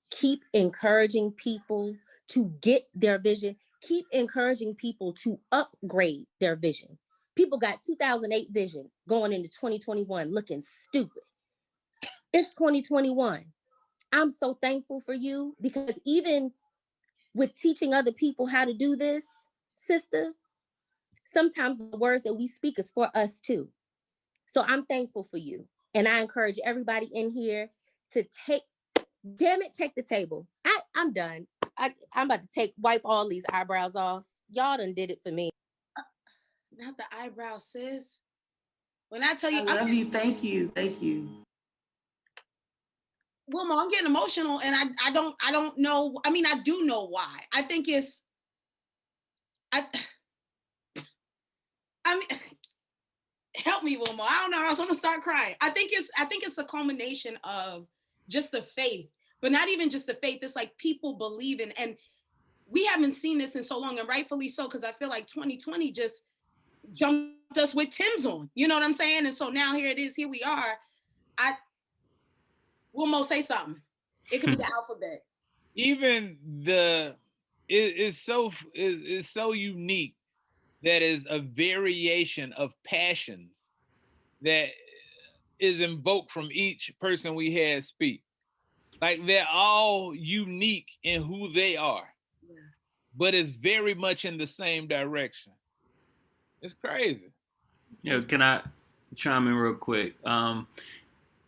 Keep encouraging people to get their vision. Keep encouraging people to upgrade their vision. People got 2008 vision going into 2021 looking stupid. It's 2021. I'm so thankful for you because even with teaching other people how to do this, sister, sometimes the words that we speak is for us too. So I'm thankful for you. And I encourage everybody in here to take the table. I'm done. I'm about to wipe all these eyebrows off. Y'all done did it for me. Not the eyebrows, sis. When I tell you, I love you. Thank you. Thank you. Wilma, I'm getting emotional, and I don't know. I mean, I do know why. I think it's, I mean, help me, Wilma. I don't know, or else I'm gonna start crying. I think it's a culmination of just the faith, but not even just the faith. It's like people believing, and we haven't seen this in so long, and rightfully so, because I feel like 2020 just jumped us with Tim's on. You know what I'm saying? And so now here it is. Here we are. Wilmo, say something. It could be the alphabet. Even it's so unique that is a variation of passions that is invoked from each person we had speak. Like they're all unique in who they are, but it's very much in the same direction. It's crazy. Yeah, can I chime in real quick?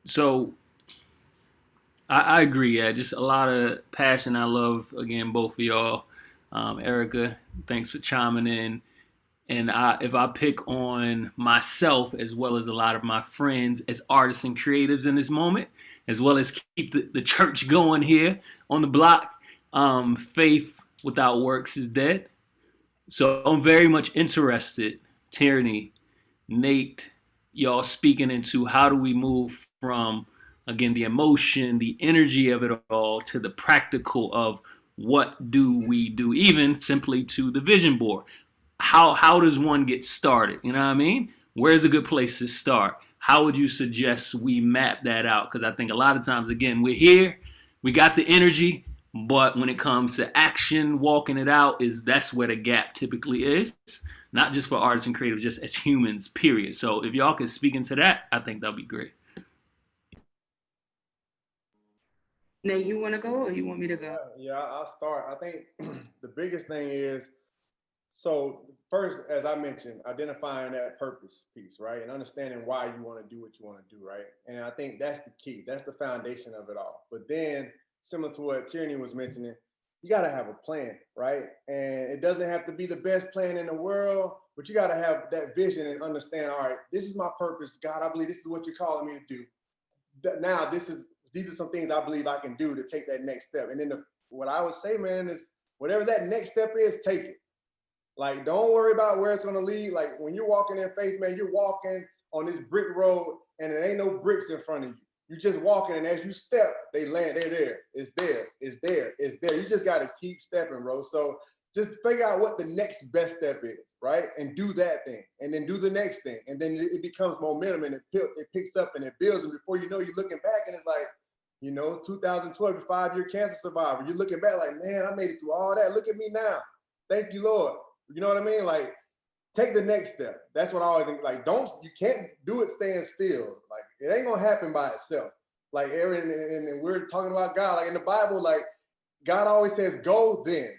So I agree. Yeah, just a lot of passion. I love, again, both of y'all. Erica, thanks for chiming in. And if I pick on myself as well as a lot of my friends as artists and creatives in this moment, as well as keep the church going here on the block, faith without works is dead. So I'm very much interested, Tierany, Nate, y'all speaking into how do we move from, again, the emotion, the energy of it all to the practical of what do we do, even simply to the vision board. How does one get started? You know what I mean? Where's a good place to start? How would you suggest we map that out? Because I think a lot of times, again, we're here, we got the energy, but when it comes to action, walking it out, that's where the gap typically is. Not just for artists and creatives, just as humans, period. So if y'all could speak into that, I think that'd be great. Now, you want to go or you want me to go? Yeah, I'll start. I think the biggest thing is, so first, as I mentioned, identifying that purpose piece, right? And understanding why you want to do what you want to do, right? And I think that's the key. That's the foundation of it all. But then, similar to what Tierany was mentioning, you got to have a plan, right? And it doesn't have to be the best plan in the world, but you got to have that vision and understand, all right, this is my purpose. God, I believe this is what you're calling me to do. Now, these are some things I believe I can do to take that next step. And then what I would say, man, is whatever that next step is, take it. Like, don't worry about where it's going to lead. Like, when you're walking in faith, man, you're walking on this brick road and there ain't no bricks in front of you. You just walking, and as you step, they land. They're there. It's there. It's there. It's there. You just got to keep stepping, bro. So just figure out what the next best step is, right? And do that thing, and then do the next thing, and then it becomes momentum, and it picks up and it builds. And before you know, you're looking back, and it's like, 2012, you're 5-year cancer survivor. You're looking back like, man, I made it through all that. Look at me now. Thank you, Lord. You know what I mean? Like, take the next step. That's what I always think. Like, you can't do it staying still. Like, it ain't gonna happen by itself. Like, Aaron, and we're talking about God. Like in the Bible, like God always says, go then.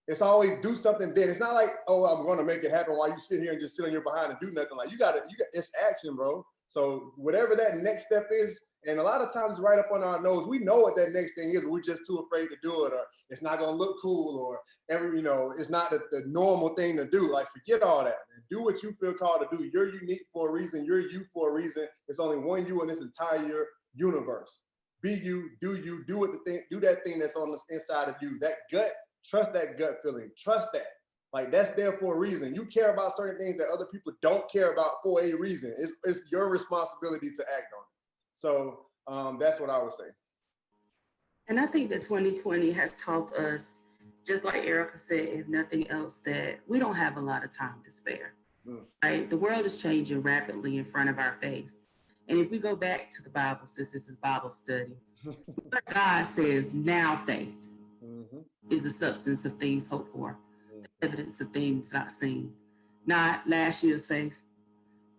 It's always do something then. It's not like, oh, I'm gonna make it happen while you sit here and just sit on your behind and do nothing. Like it's action, bro. So whatever that next step is, and a lot of times right up on our nose, we know what that next thing is, but we're just too afraid to do it, or it's not gonna look cool, or it's not the normal thing to do. Like, forget all that, man. Do what you feel called to do. You're unique for a reason. You're you for a reason. There's only one you in this entire universe. Be you, do that thing that's on the inside of you. That gut, trust that gut feeling. Trust that. Like, that's there for a reason. You care about certain things that other people don't care about for a reason. It's your responsibility to act on it. So that's what I would say. And I think that 2020 has taught us, just like Erica said, if nothing else, that we don't have a lot of time to spare. Right? The world is changing rapidly in front of our face. And if we go back to the Bible, since this is Bible study, God says, now faith is the substance of things hoped for, the evidence of things not seen. Not last year's faith,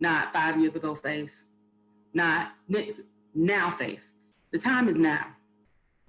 not 5 years ago faith, not now faith. The time is now.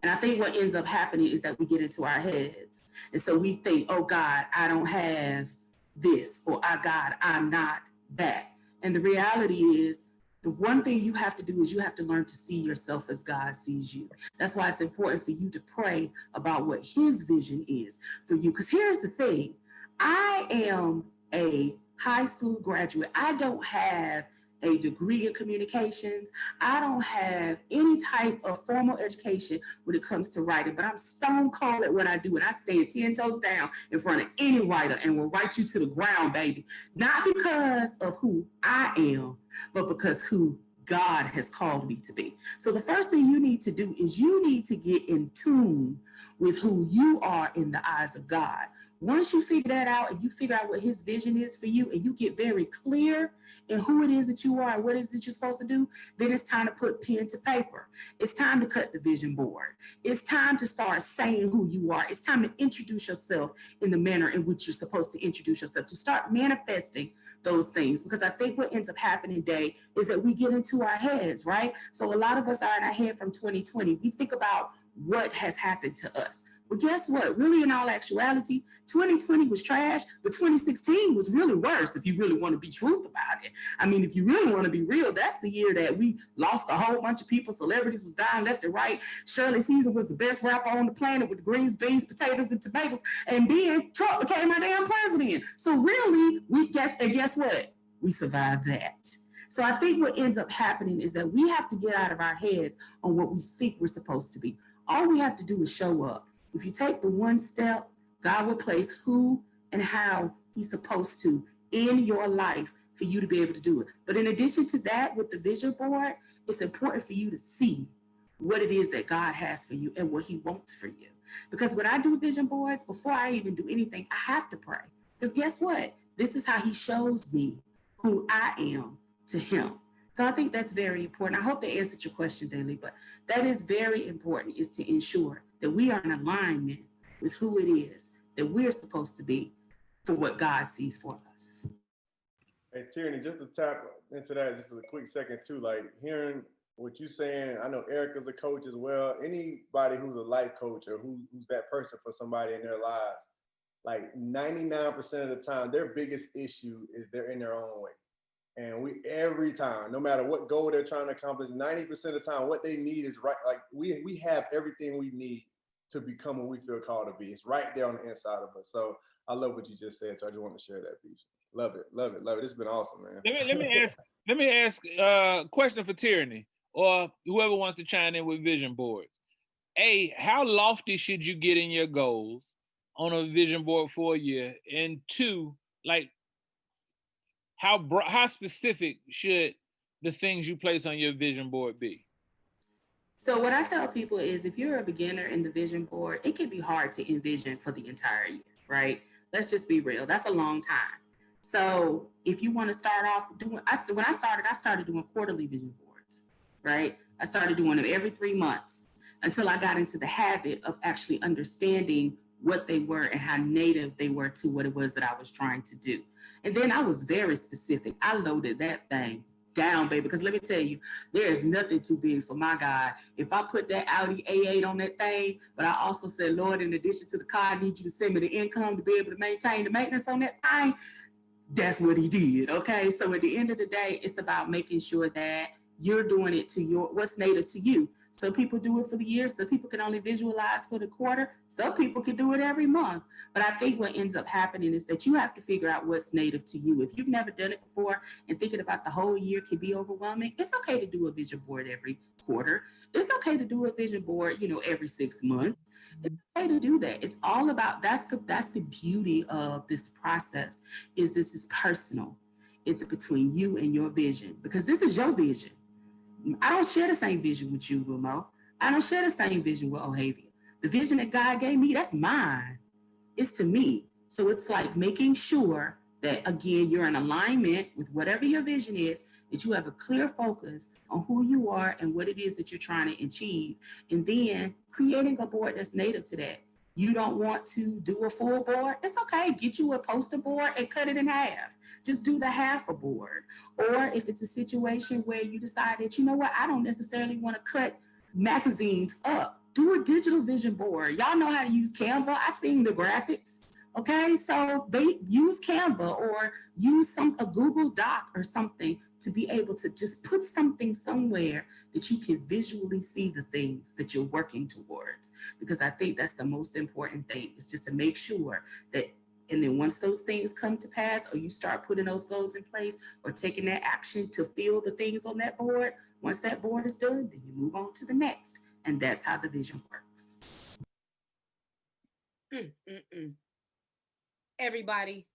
And I think what ends up happening is that we get into our heads. And so we think, oh God, I don't have this, or oh God, I'm not that. And the reality is, the one thing you have to do is you have to learn to see yourself as God sees you. That's why it's important for you to pray about what his vision is for you. Because here's the thing. I am a high school graduate. I don't have a degree in communications. I don't have any type of formal education when it comes to writing, but I'm stone cold at what I do. And I stand 10 toes down in front of any writer and will write you to the ground, baby. Not because of who I am, but because who God has called me to be. So the first thing you need to do is you need to get in tune with who you are in the eyes of God. Once you figure that out and you figure out what his vision is for you and you get very clear in who it is that you are and what it is that you're supposed to do, then it's time to put pen to paper. It's time to cut the vision board. It's time to start saying who you are. It's time to introduce yourself in the manner in which you're supposed to introduce yourself, to start manifesting those things. Because I think what ends up happening today is that we get into our heads, right? So a lot of us are in our head from 2020. We think about what has happened to us. But guess what? Really, in all actuality, 2020 was trash, but 2016 was really worse if you really want to be truth about it. I mean, if you really want to be real, that's the year that we lost a whole bunch of people. Celebrities was dying left and right. Shirley Caesar was the best rapper on the planet with greens, beans, potatoes, and tomatoes. And then Trump became our damn president. So really, guess what? We survived that. So I think what ends up happening is that we have to get out of our heads on what we think we're supposed to be. All we have to do is show up. If you take the one step, God will place who and how he's supposed to in your life for you to be able to do it. But in addition to that, with the vision board, it's important for you to see what it is that God has for you and what he wants for you. Because when I do vision boards, before I even do anything, I have to pray. Because guess what? This is how he shows me who I am to him. So I think that's very important. I hope that answered your question, Daly, but that is very important, is to ensure that we are in alignment with who it is that we're supposed to be for what God sees for us. Hey, Tierany, just to tap into that just a quick second too, like hearing what you're saying, I know Erica's a coach as well. Anybody who's a life coach or who's that person for somebody in their lives, like 99% of the time, their biggest issue is they're in their own way. And we, every time, no matter what goal they're trying to accomplish, 90% of the time, what they need is right. Like we have everything we need to become what we feel called to be. It's right there on the inside of us. So I love what you just said. So I just want to share that piece. Love it, love it, love it. It's been awesome, man. Let me ask a question for Tierany or whoever wants to chime in with vision boards. A, how lofty should you get in your goals on a vision board for a year? And two, like, how specific should the things you place on your vision board be? So what I tell people is if you're a beginner in the vision board, it can be hard to envision for the entire year, right? Let's just be real. That's a long time. So if you want to start off doing, when I started doing quarterly vision boards, right? I started doing them every 3 months until I got into the habit of actually understanding what they were and how native they were to what it was that I was trying to do. And then I was very specific. I loaded that thing down, baby, because let me tell you, there is nothing too big for my God. If I put that Audi A8 on that thing, but I also said, Lord, in addition to the car, I need you to send me the income to be able to maintain the maintenance on that thing. That's what he did, okay? So at the end of the day, it's about making sure that you're doing it to what's native to you. Some people do it for the year. Some people can only visualize for the quarter. Some people can do it every month. But I think what ends up happening is that you have to figure out what's native to you. If you've never done it before and thinking about the whole year can be overwhelming, it's okay to do a vision board every quarter. It's okay to do a vision board, every 6 months. It's okay to do that. It's all about, that's the beauty of this process, is this is personal. It's between you and your vision, because this is your vision. I don't share the same vision with you, Wilmo. I don't share the same vision with Ohavia. The vision that God gave me, that's mine. It's to me. So it's like making sure that, again, you're in alignment with whatever your vision is, that you have a clear focus on who you are and what it is that you're trying to achieve. And then creating a board that's native to that. You don't want to do a full board? It's okay. Get you a poster board and cut it in half. Just do the half a board. Or if it's a situation where you decide that, you know what, I don't necessarily want to cut magazines up, do a digital vision board. Y'all know how to use Canva. I seen the graphics. Okay, so they use Canva or use a Google Doc or something to be able to just put something somewhere that you can visually see the things that you're working towards. Because I think that's the most important thing, is just to make sure that, and then once those things come to pass, or you start putting those goals in place or taking that action to feel the things on that board, once that board is done, then you move on to the next. And that's how the vision works. Everybody,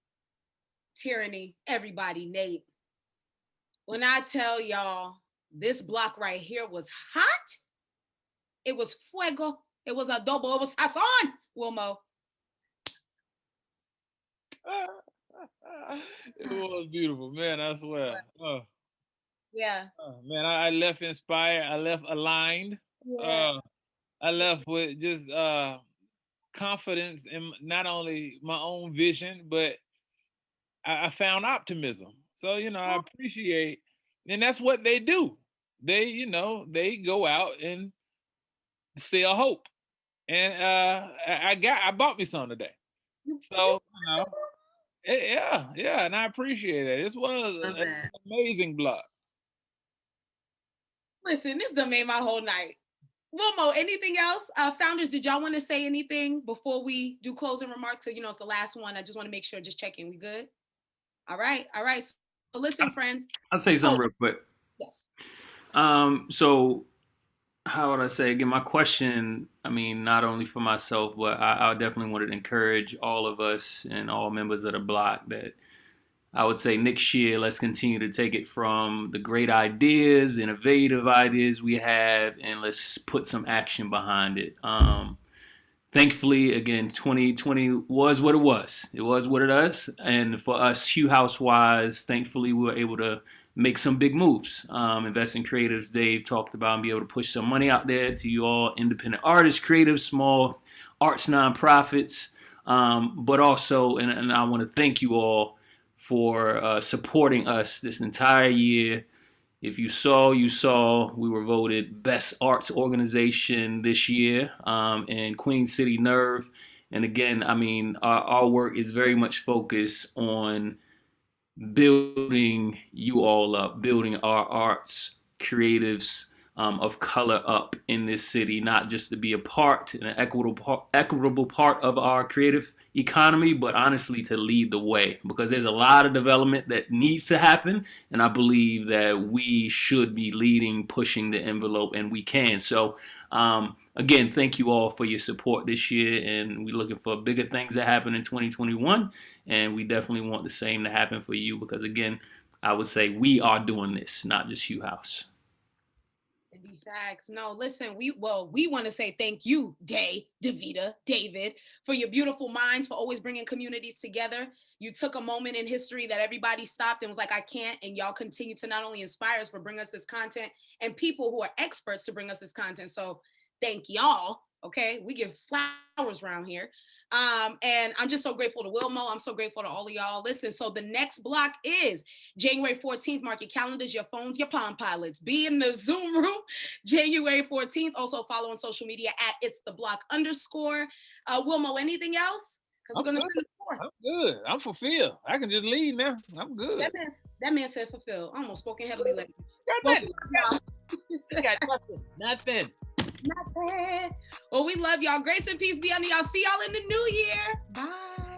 Tierany, everybody, Nate. When I tell y'all this block right here was hot, it was fuego, it was adobo, it was sazon, Wilmo. It was beautiful, man, I swear. Yeah. Man, I left inspired, I left aligned. Yeah. I left with just confidence in not only my own vision, but I found optimism. So, I appreciate, and that's what they do. They, they go out and sell hope. And I bought me some today. So, yeah, and I appreciate it. This was an amazing block. Listen, this done made my whole night. Wilmo, anything else? Founders, did y'all want to say anything before we do closing remarks? So, it's the last one. I just want to make sure, just checking. We good? All right. So listen, friends. I'll say something real quick. Yes. So how would I say, again, my question, not only for myself, but I definitely wanted to encourage all of us and all members of the block that I would say next year, let's continue to take it from the great ideas, innovative ideas we have, and let's put some action behind it. Thankfully, again, 2020 was what it was. It was what it is. And for us, Hugh House-wise, thankfully, we were able to make some big moves. Invest in creatives, Dave talked about, and be able to push some money out there to you all independent artists, creatives, small arts nonprofits. But also, and I want to thank you all for supporting us this entire year. If you saw, we were voted Best Arts Organization this year in Queen City Nerve. And again, our work is very much focused on building you all up, building our arts, creatives of color up in this city, not just to be a part, an equitable part of our creative economy, but honestly to lead the way, because there's a lot of development that needs to happen, and I believe that we should be leading, pushing the envelope, and we can. So again, thank you all for your support this year, and we're looking for bigger things to happen in 2021, and we definitely want the same to happen for you, because again, I would say we are doing this, not just Hugh House. Facts. No, listen, we want to say thank you, Davita, David, for your beautiful minds, for always bringing communities together. You took a moment in history that everybody stopped and was like, I can't, and y'all continue to not only inspire us, but bring us this content and people who are experts to bring us this content. So thank y'all. Okay, we give flowers around here. And I'm just so grateful to Wilmo. I'm so grateful to all of y'all. Listen, so the next block is January 14th. Mark your calendars, your phones, your Palm Pilots. Be in the Zoom room January 14th. Also follow on social media at It's The Block _. Wilmo, anything else? Because we're gonna send the floor. I'm good. I'm fulfilled. I can just leave now. I'm good. That man said fulfilled. Almost spoken heavily language. Got nothing. Not bad. Well, we love y'all. Grace and peace be unto y'all. See y'all in the new year. Bye.